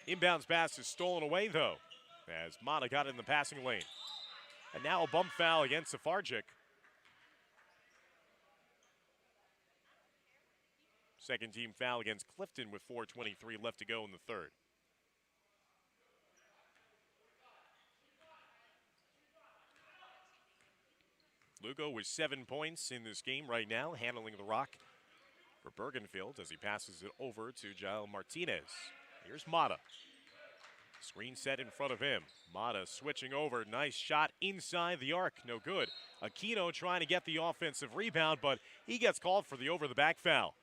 Inbounds pass is stolen away, though, as Mata got in the passing lane. And now a bump foul against Safarczyk. Second team foul against Clifton with 4:23 left to go in the third. Lugo with 7 points in this game right now, handling the rock for Bergenfield as he passes it over to Jael Martinez. Here's Mata. Screen set in front of him. Mata switching over. Nice shot inside the arc. No good. Aquino trying to get the offensive rebound, but he gets called for the over-the-back foul.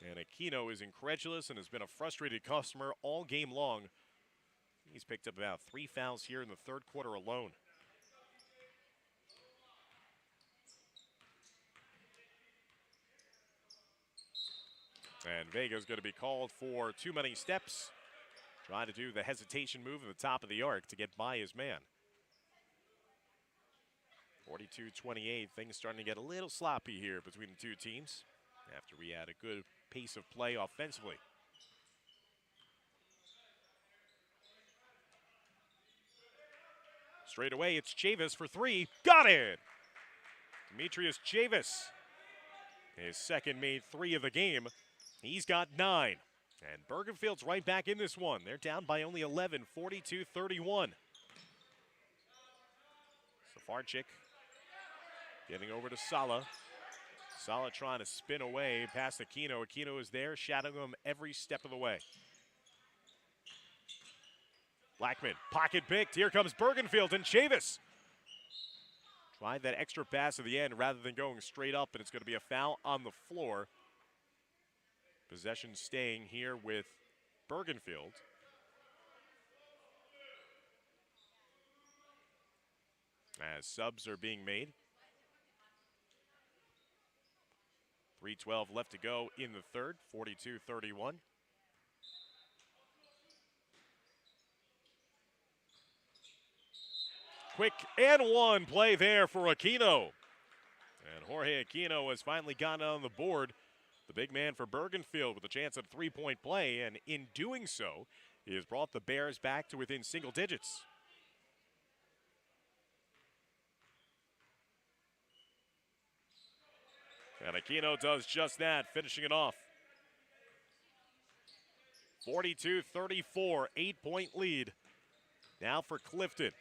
And Aquino is incredulous and has been a frustrated customer all game long. He's picked up about 3 fouls here in the third quarter alone. And Vega's going to be called for too many steps. Trying to do the hesitation move at the top of the arc to get by his man. 42-28, things starting to get a little sloppy here between the two teams after we had a good pace of play offensively. Straight away, it's Chavis for 3. Got it! Demetrius Chavis. His second made 3 of the game. He's got 9. And Bergenfield's right back in this one. They're down by only 11, 42-31. Safarczyk getting over to Sala. Sala trying to spin away past Aquino. Aquino is there, shadowing him every step of the way. Blackman, pocket picked. Here comes Bergenfield and Chavis. Tried that extra pass at the end rather than going straight up, and it's going to be a foul on the floor. Possession staying here with Bergenfield. As subs are being made. 3:12 left to go in the third, 42-31. Quick and one play there for Aquino. And Jorge Aquino has finally gotten on the board. The big man for Bergenfield with a chance at a three-point play, and in doing so, he has brought the Bears back to within single digits. And Aquino does just that, finishing it off. 42-34, 8-point lead. Now for Clifton.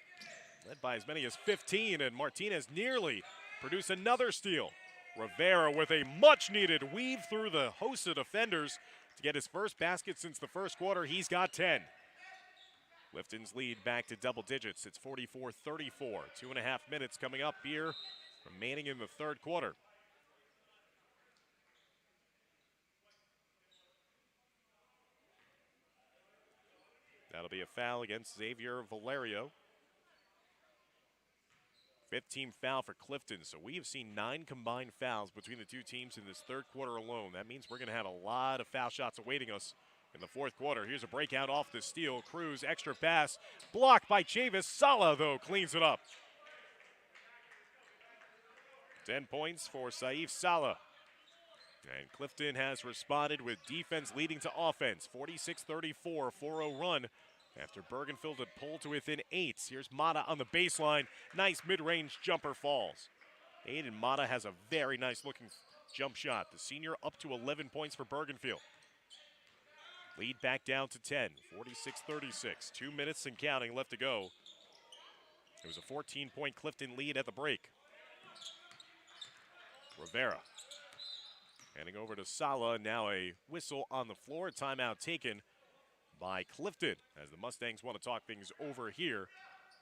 Led by as many as 15, and Martinez nearly produced another steal. Rivera with a much-needed weave through the host of defenders to get his first basket since the first quarter. He's got 10. Clifton's lead back to double digits. It's 44-34. 2.5 minutes coming up here, remaining in the third quarter. That'll be a foul against Xavier Valerio. 15th foul for Clifton, so we have seen 9 combined fouls between the two teams in this third quarter alone. That means we're going to have a lot of foul shots awaiting us in the fourth quarter. Here's a breakout off the steal. Cruz, extra pass, blocked by Chavis. Sala, though, cleans it up. 10 points for Saif Sala. And Clifton has responded with defense leading to offense. 46-34, 4-0 run after Bergenfield had pulled to within 8. Here's Mata on the baseline. Nice mid-range jumper falls. Aiden Mata has a very nice-looking jump shot. The senior up to 11 points for Bergenfield. Lead back down to 10, 46-36. 2 minutes and counting left to go. It was a 14-point Clifton lead at the break. Rivera. Handing over to Sala, now a whistle on the floor. Timeout taken by Clifton as the Mustangs want to talk things over here.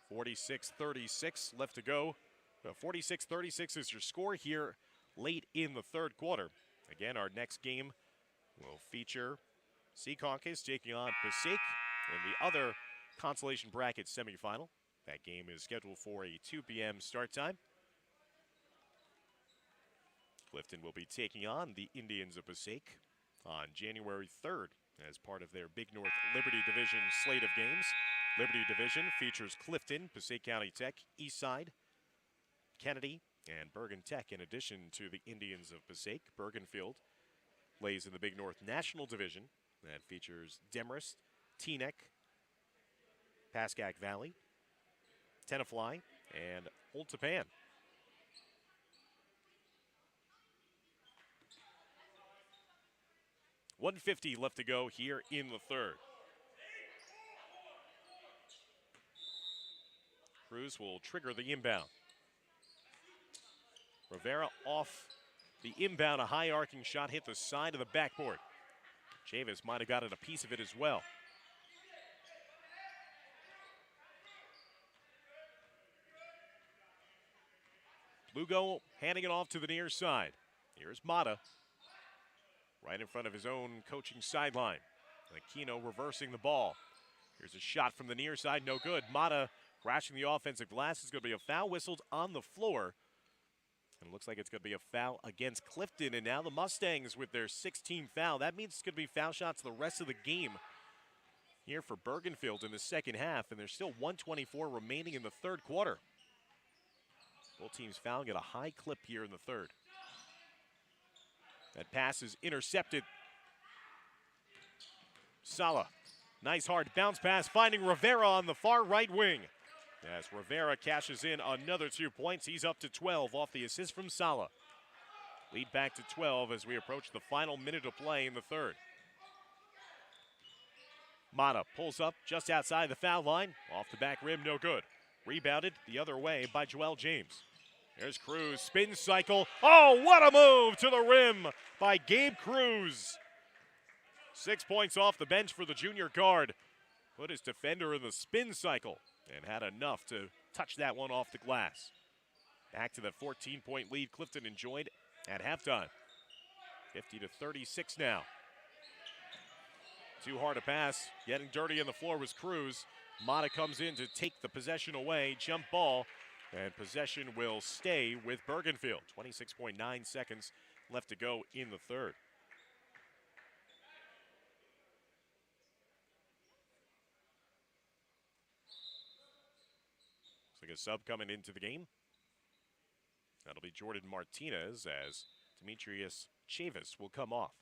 46-36 left to go. 46-36 is your score here late in the third quarter. Again, our next game will feature Secaucus taking on Passaic in the other consolation bracket semifinal. That game is scheduled for a 2 p.m. start time. Clifton will be taking on the Indians of Passaic on January 3rd as part of their Big North Liberty Division slate of games. Liberty Division features Clifton, Passaic County Tech, Eastside, Kennedy, and Bergen Tech. In addition to the Indians of Passaic, Bergenfield plays in the Big North National Division that features Demarest, Teaneck, Pascack Valley, Tenafly, and Old Tappan. 1:50 left to go here in the third. Cruz will trigger the inbound. Rivera off the inbound, a high arcing shot hit the side of the backboard. Chavis might have gotten a piece of it as well. Lugo handing it off to the near side. Here's Mata. Right in front of his own coaching sideline. Aquino reversing the ball. Here's a shot from the near side, no good. Mata crashing the offensive glass. Is going to be a foul whistled on the floor. And it looks like it's going to be a foul against Clifton. And now the Mustangs with their 16th foul. That means it's going to be foul shots the rest of the game here for Bergenfield in the second half. And there's still 1:24 remaining in the third quarter. Both teams fouling at a high clip here in the third. That pass is intercepted. Sala, nice hard bounce pass, finding Rivera on the far right wing. As Rivera cashes in another 2 points, he's up to 12 off the assist from Sala. Lead back to 12 as we approach the final minute of play in the third. Mata pulls up just outside the foul line. Off the back rim, no good. Rebounded the other way by Joel James. There's Cruz, spin cycle. Oh, what a move to the rim by Gabe Cruz. 6 points off the bench for the junior guard. put his defender in the spin cycle and had enough to touch that one off the glass. Back to the 14-point lead Clifton enjoyed at halftime. 50-36 now. Too hard to pass. Getting dirty on the floor was Cruz. Mata comes in to take the possession away. Jump ball. And possession will stay with Bergenfield. 26.9 seconds left to go in the third. Looks like a sub coming into the game. That'll be Jordan Martinez as Demetrius Chavis will come off.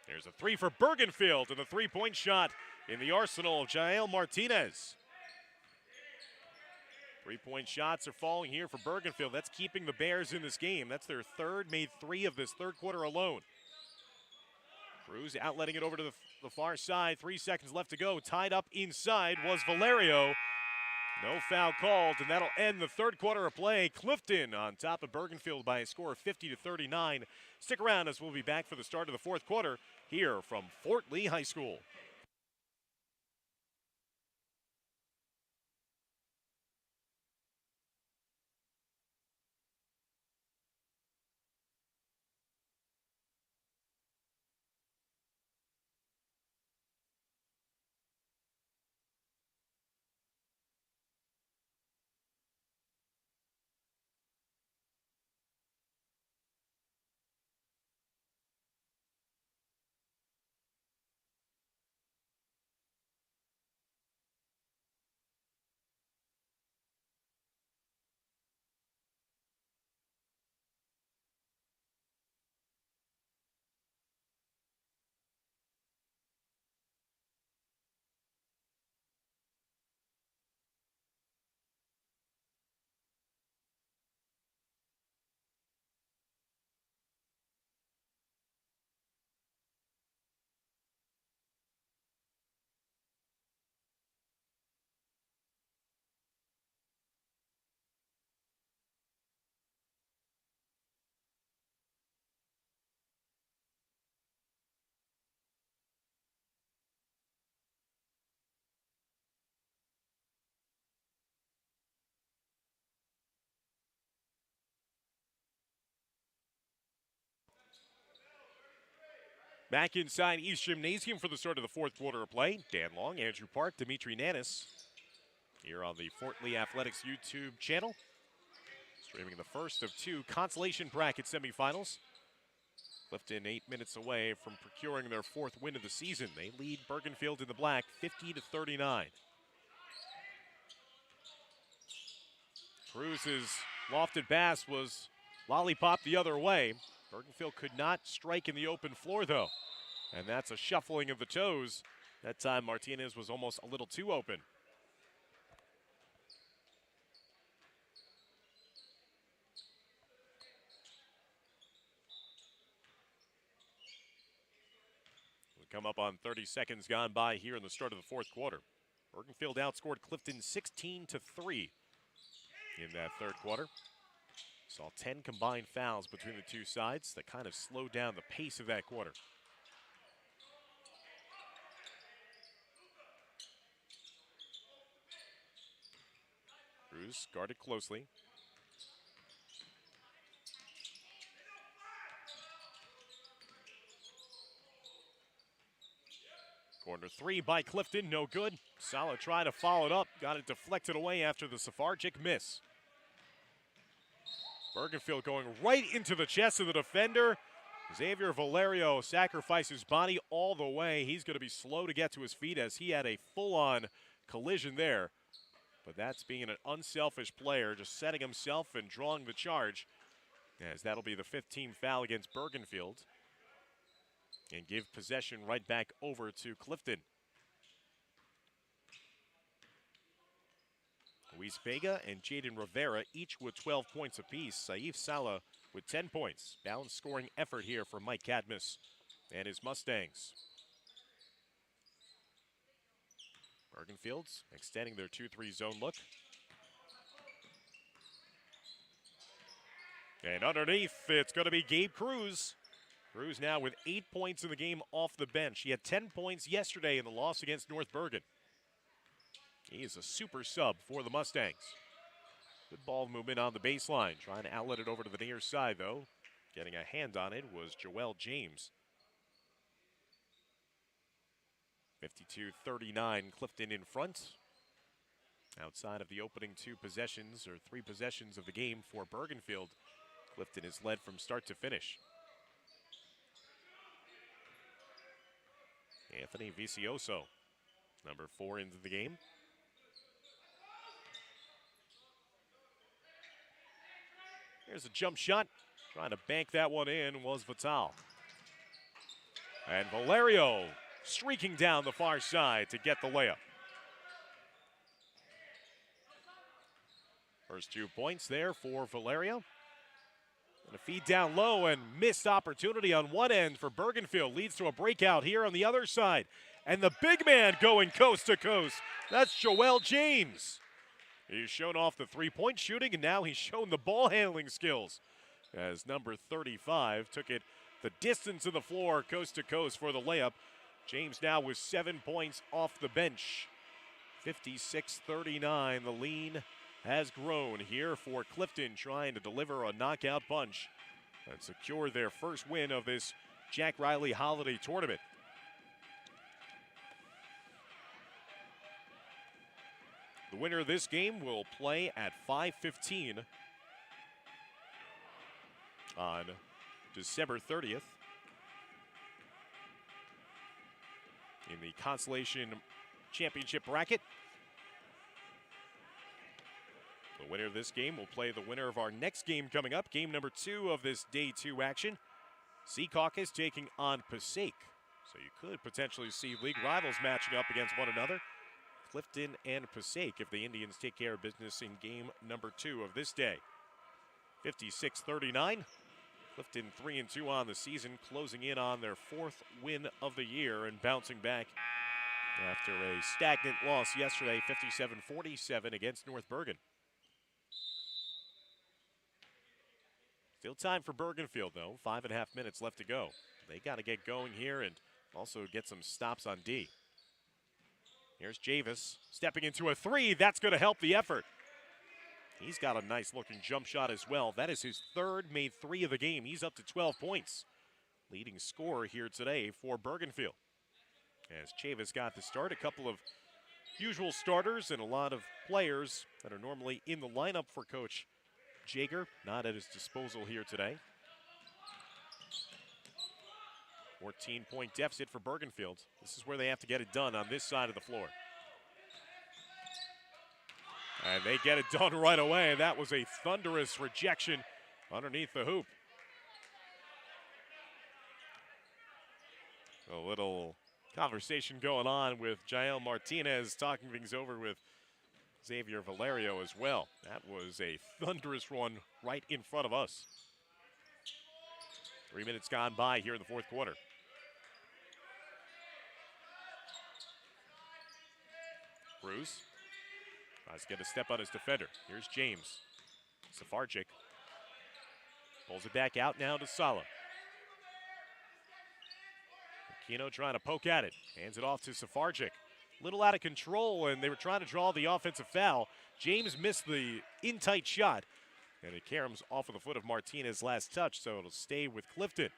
There's a three for Bergenfield and a three-point shot in the arsenal of Jael Martinez. Three-point shots are falling here for Bergenfield. That's keeping the Bears in this game. That's their third, made three of this third quarter alone. Cruz outletting it over to the far side. 3 seconds left to go. Tied up inside was Valerio. No foul called, and that'll end the third quarter of play. Clifton on top of Bergenfield by a score of 50-39. Stick around as we'll be back for the start of the fourth quarter here from Fort Lee High School. Back inside East Gymnasium for the start of the fourth quarter of play. Dan Long, Andrew Park, Dimitri Nanis here on the Fort Lee Athletics YouTube channel. Streaming the first of two consolation bracket semifinals. Clifton 8 minutes away from procuring their fourth win of the season. They lead Bergenfield in the black 50-39. Cruz's lofted pass was lollipop the other way. Bergenfield could not strike in the open floor, though. And that's a shuffling of the toes. That time, Martinez was almost a little too open. We come up on 30 seconds gone by here in the start of the fourth quarter. Bergenfield outscored Clifton 16-3 in that third quarter. Saw 10 combined fouls between the two sides that kind of slowed down the pace of that quarter. Cruz guarded closely. Corner three by Clifton, no good. Sala tried to follow it up, got it deflected away after the Safarjic miss. Bergenfield going right into the chest of the defender. Xavier Valerio sacrifices body all the way. He's going to be slow to get to his feet as he had a full-on collision there. But that's being an unselfish player, just setting himself and drawing the charge, as that'll be the 15th foul against Bergenfield. And give possession right back over to Clifton. Luis Vega and Jaden Rivera each with 12 points apiece. Saif Salah with 10 points. Balanced scoring effort here for Mike Cadmus and his Mustangs. Bergenfield's extending their 2-3 zone look. And underneath, it's going to be Gabe Cruz. Cruz now with 8 points in the game off the bench. He had 10 points yesterday in the loss against North Bergen. He is a super sub for the Mustangs. Good ball movement on the baseline. Trying to outlet it over to the near side, though. Getting a hand on it was Joel James. 52-39, Clifton in front. Outside of the opening 2 possessions, or 3 possessions of the game for Bergenfield, Clifton is led from start to finish. Anthony Vicioso, number 4 into the game. Here's a jump shot. Trying to bank that one in was Vital. And Valerio streaking down the far side to get the layup. First 2 points there for Valerio. And a feed down low and missed opportunity on one end for Bergenfield. Leads to a breakout here on the other side. And the big man going coast to coast. That's Joel James. He's shown off the 3-point shooting, and now he's shown the ball handling skills as number 35 took it the distance of the floor coast to coast for the layup. James now with 7 points off the bench. 56-39, the lean has grown here for Clifton, trying to deliver a knockout punch and secure their first win of this Jack Reilly Holiday Tournament. The winner of this game will play at 5:15 on December 30th in the Constellation Championship bracket. The winner of this game will play the winner of our next game coming up, game number 2 of this day 2 action. Sea Caucus taking on Passaic. So you could potentially see league rivals matching up against one another. Clifton and Passaic if the Indians take care of business in game number 2 of this day. 56-39. Clifton 3-2 on the season, closing in on their 4th win of the year and bouncing back after a stagnant loss yesterday, 57-47 against North Bergen. Still time for Bergenfield, though. 5.5 minutes left to go. They got to get going here and also get some stops on D. Here's Javis stepping into a 3. That's going to help the effort. He's got a nice looking jump shot as well. That is his 3rd made 3 of the game. He's up to 12 points. Leading scorer here today for Bergenfield. As Javis got the start, a couple of usual starters and a lot of players that are normally in the lineup for Coach Jager, not at his disposal here today. 14-point deficit for Bergenfield. This is where they have to get it done on this side of the floor. And they get it done right away. That was a thunderous rejection underneath the hoop. A little conversation going on with Jael Martinez, talking things over with Xavier Valerio as well. That was a thunderous one right in front of us. 3 minutes gone by here in the 4th quarter. Cruz tries to get a step on his defender. Here's James. Safarczyk pulls it back out now to Sala. Aquino trying to poke at it. Hands it off to Safarczyk. Little out of control, and they were trying to draw the offensive foul. James missed the in-tight shot, and it caroms off of the foot of Martinez last touch, so it'll stay with Clifton.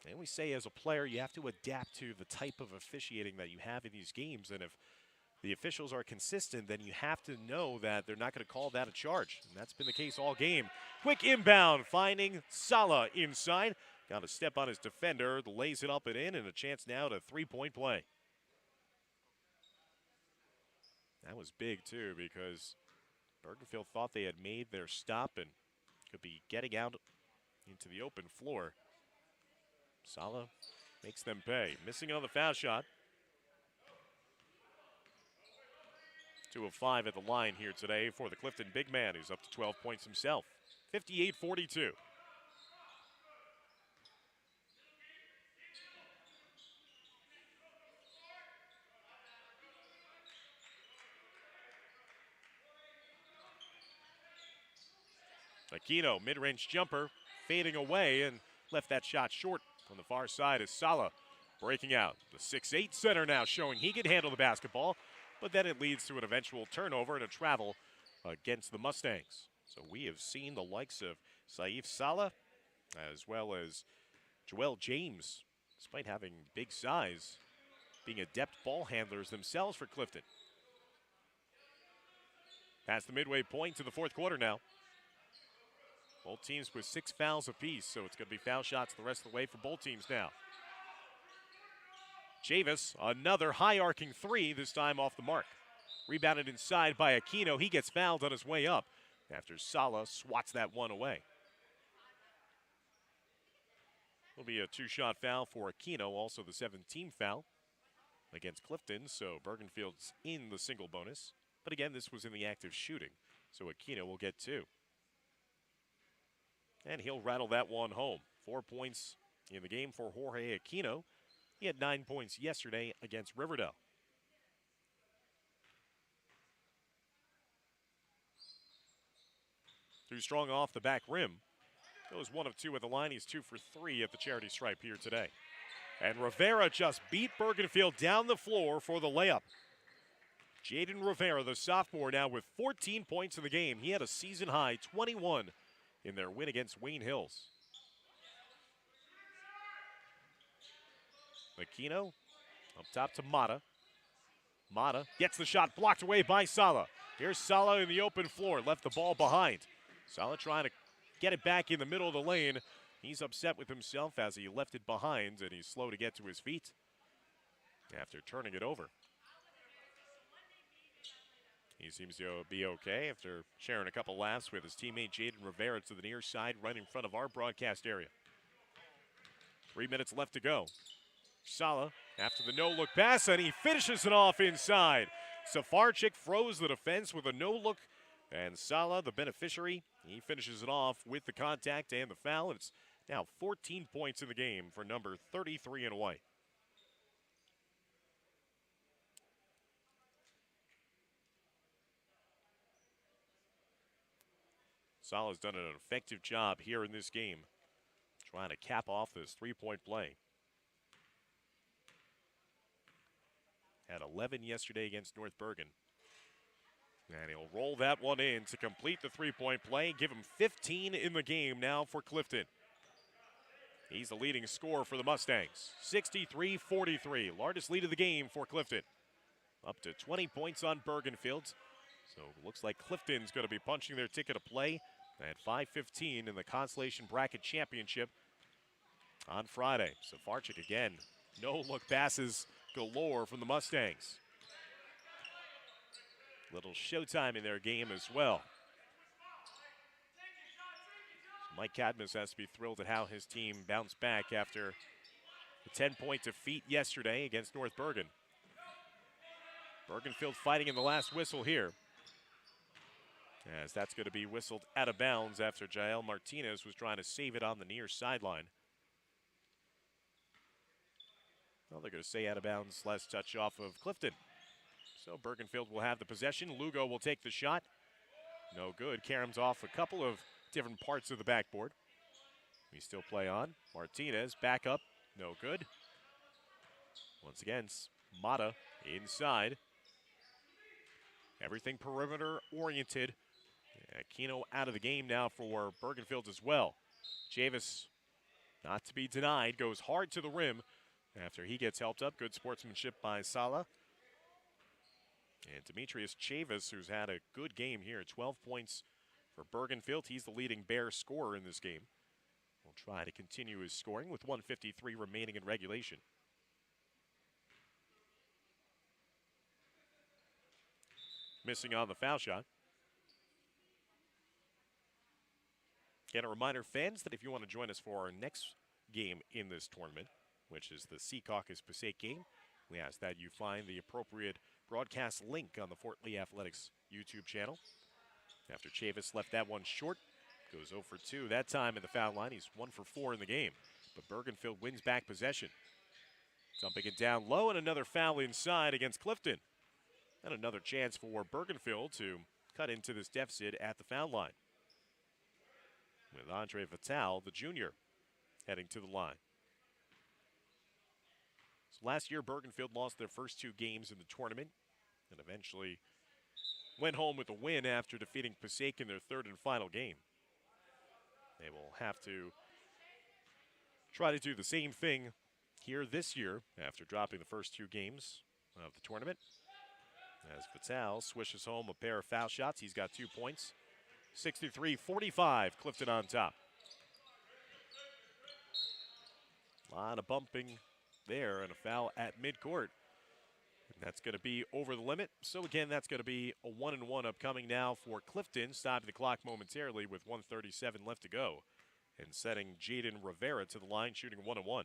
And we say as a player, you have to adapt to the type of officiating that you have in these games, and if the officials are consistent, then you have to know that they're not going to call that a charge, and that's been the case all game. Quick inbound, finding Sala inside. Got a step on his defender, lays it up and in, and a chance now to 3-point play. That was big, too, because Bergenfield thought they had made their stop and could be getting out into the open floor. Sala makes them pay. Missing on the foul shot. 2 of 5 at the line here today for the Clifton big man, who's up to 12 points himself. 58-42. Aquino, mid-range jumper, fading away and left that shot short. On the far side is Sala breaking out. The 6'8 center now showing he can handle the basketball, but then it leads to an eventual turnover and a travel against the Mustangs. So we have seen the likes of Saif Salah as well as Joel James, despite having big size, being adept ball handlers themselves for Clifton. Past the midway point to the fourth quarter now. Both teams with 6 fouls apiece, so it's going to be foul shots the rest of the way for both teams now. Chavis, another high-arcing three, this time off the mark. Rebounded inside by Aquino. He gets fouled on his way up after Sala swats that one away. Will be a 2-shot foul for Aquino, also the 7th-team foul against Clifton, so Bergenfield's in the single bonus. But again, this was in the act of shooting, so Aquino will get 2. And he'll rattle that one home. 4 points in the game for Jorge Aquino. He had 9 points yesterday against Riverdale. Too strong off the back rim. Goes 1 of 2 at the line. He's 2 for 3 at the charity stripe here today. And Rivera just beat Bergenfield down the floor for the layup. Jaden Rivera, the sophomore, now with 14 points in the game. He had a season-high 21 in their win against Wayne Hills. Aquino up top to Mata. Mata gets the shot blocked away by Sala. Here's Sala in the open floor, left the ball behind. Sala trying to get it back in the middle of the lane. He's upset with himself as he left it behind, and he's slow to get to his feet after turning it over. He seems to be okay after sharing a couple laughs with his teammate Jaden Rivera to the near side right in front of our broadcast area. 3 minutes left to go. Sala after the no-look pass, and he finishes it off inside. Safarchik froze the defense with a no-look, and Sala, the beneficiary, he finishes it off with the contact and the foul. It's now 14 points in the game for number 33 in white. Sala's done an effective job here in this game, trying to cap off this three-point play. Had 11 yesterday against North Bergen. And he'll roll that one in to complete the three-point play, give him 15 in the game now for Clifton. He's the leading scorer for the Mustangs, 63-43, largest lead of the game for Clifton. Up to 20 points on Bergenfield. So it looks like Clifton's going to be punching their ticket to play at 5:15 in the Constellation Bracket Championship on Friday. So Farchik again, no-look passes galore from the Mustangs. Little showtime in their game as well. So Mike Cadmus has to be thrilled at how his team bounced back after the 10-point defeat yesterday against North Bergen. Bergenfield fighting in the last whistle here, as that's going to be whistled out of bounds after Jael Martinez was trying to save it on the near sideline. Well, they're going to say out of bounds, last touch off of Clifton. So Bergenfield will have the possession. Lugo will take the shot. No good. Karam's off a couple of different parts of the backboard. We still play on. Martinez back up. No good. Once again, Mata inside. Everything perimeter oriented. Aquino out of the game now for Bergenfield as well. Chavis, not to be denied, goes hard to the rim after he gets helped up. Good sportsmanship by Sala. And Demetrius Chavis, who's had a good game here, 12 points for Bergenfield. He's the leading Bear scorer in this game. We'll try to continue his scoring with 1:53 remaining in regulation. Missing on the foul shot. Again, a reminder, fans, that if you want to join us for our next game in this tournament, which is the Sea Caucus Passaic game, we ask that you find the appropriate broadcast link on the Fort Lee Athletics YouTube channel. After Chavis left that one short, goes 0 for 2 that time in the foul line. He's 1 for 4 in the game, but Bergenfield wins back possession. Dumping it down low, and another foul inside against Clifton. And another chance for Bergenfield to cut into this deficit at the foul line. with Andre Vital, the junior, heading to the line. So last year, Bergenfield lost their first 2 games in the tournament and eventually went home with a win after defeating Passaic in their 3rd and final game. They will have to try to do the same thing here this year after dropping the first 2 games of the tournament. As Vital swishes home a pair of foul shots, he's got 2 points. 63-45, Clifton on top. A lot of bumping there and a foul at midcourt. And that's going to be over the limit. So again, that's going to be a 1-and-1 upcoming now for Clifton, stopping the clock momentarily with 1:37 left to go and setting Jaden Rivera to the line, shooting 1-and-1.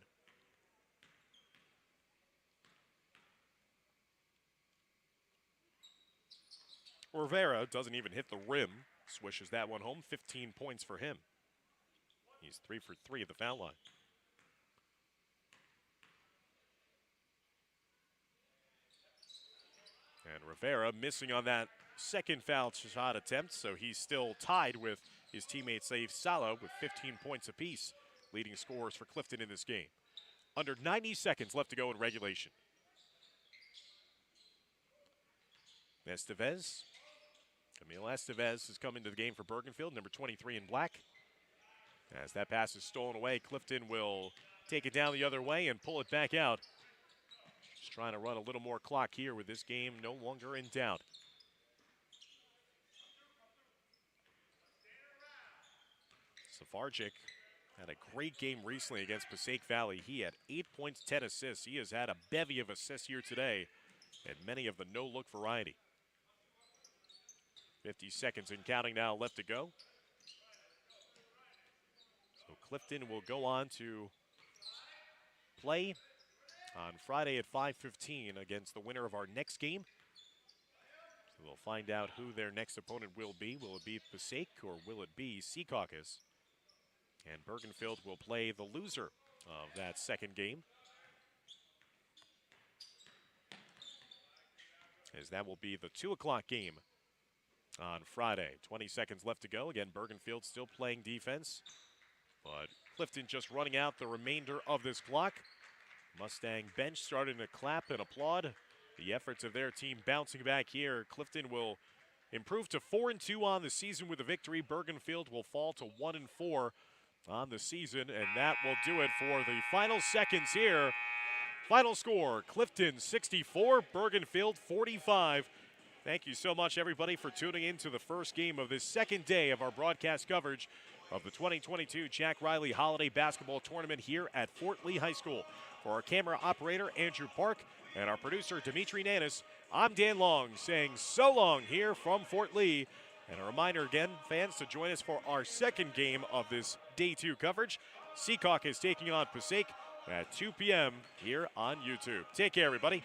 Rivera doesn't even hit the rim. Swishes that one home. 15 points for him. He's 3 for 3 at the foul line. And Rivera missing on that second foul shot attempt, so he's still tied with his teammate Saif Salah with 15 points apiece, leading scorers for Clifton in this game. Under 90 seconds left to go in regulation. Estevez. Camille Estevez has come into the game for Bergenfield, number 23 in black. As that pass is stolen away, Clifton will take it down the other way and pull it back out. Just trying to run a little more clock here with this game no longer in doubt. Safarczyk had a great game recently against Passaic Valley. He had 8 points, 10 assists. He has had a bevy of assists here today, and many of the no-look variety. 50 seconds and counting now left to go. So Clifton will go on to play on Friday at 5:15 against the winner of our next game. So we'll find out who their next opponent will be. Will it be Passaic or will it be Secaucus? And Bergenfield will play the loser of that second game, as that will be the 2 o'clock game on Friday. 20 seconds left to go. Again, Bergenfield still playing defense, but Clifton just running out the remainder of this clock. Mustang bench starting to clap and applaud the efforts of their team bouncing back here. Clifton will improve to 4-2 on the season with a victory. Bergenfield will fall to 1-4 on the season, and that will do it for the final seconds here. Final score, Clifton 64, Bergenfield 45. Thank you so much, everybody, for tuning in to the first game of this second day of our broadcast coverage of the 2022 Jack Reilly Holiday Basketball Tournament here at Fort Lee High School. For our camera operator, Andrew Park, and our producer, Dimitri Nanis, I'm Dan Long saying so long here from Fort Lee. And a reminder again, fans, to join us for our second game of this Day 2 coverage. Secaucus is taking on Passaic at 2 p.m. here on YouTube. Take care, everybody.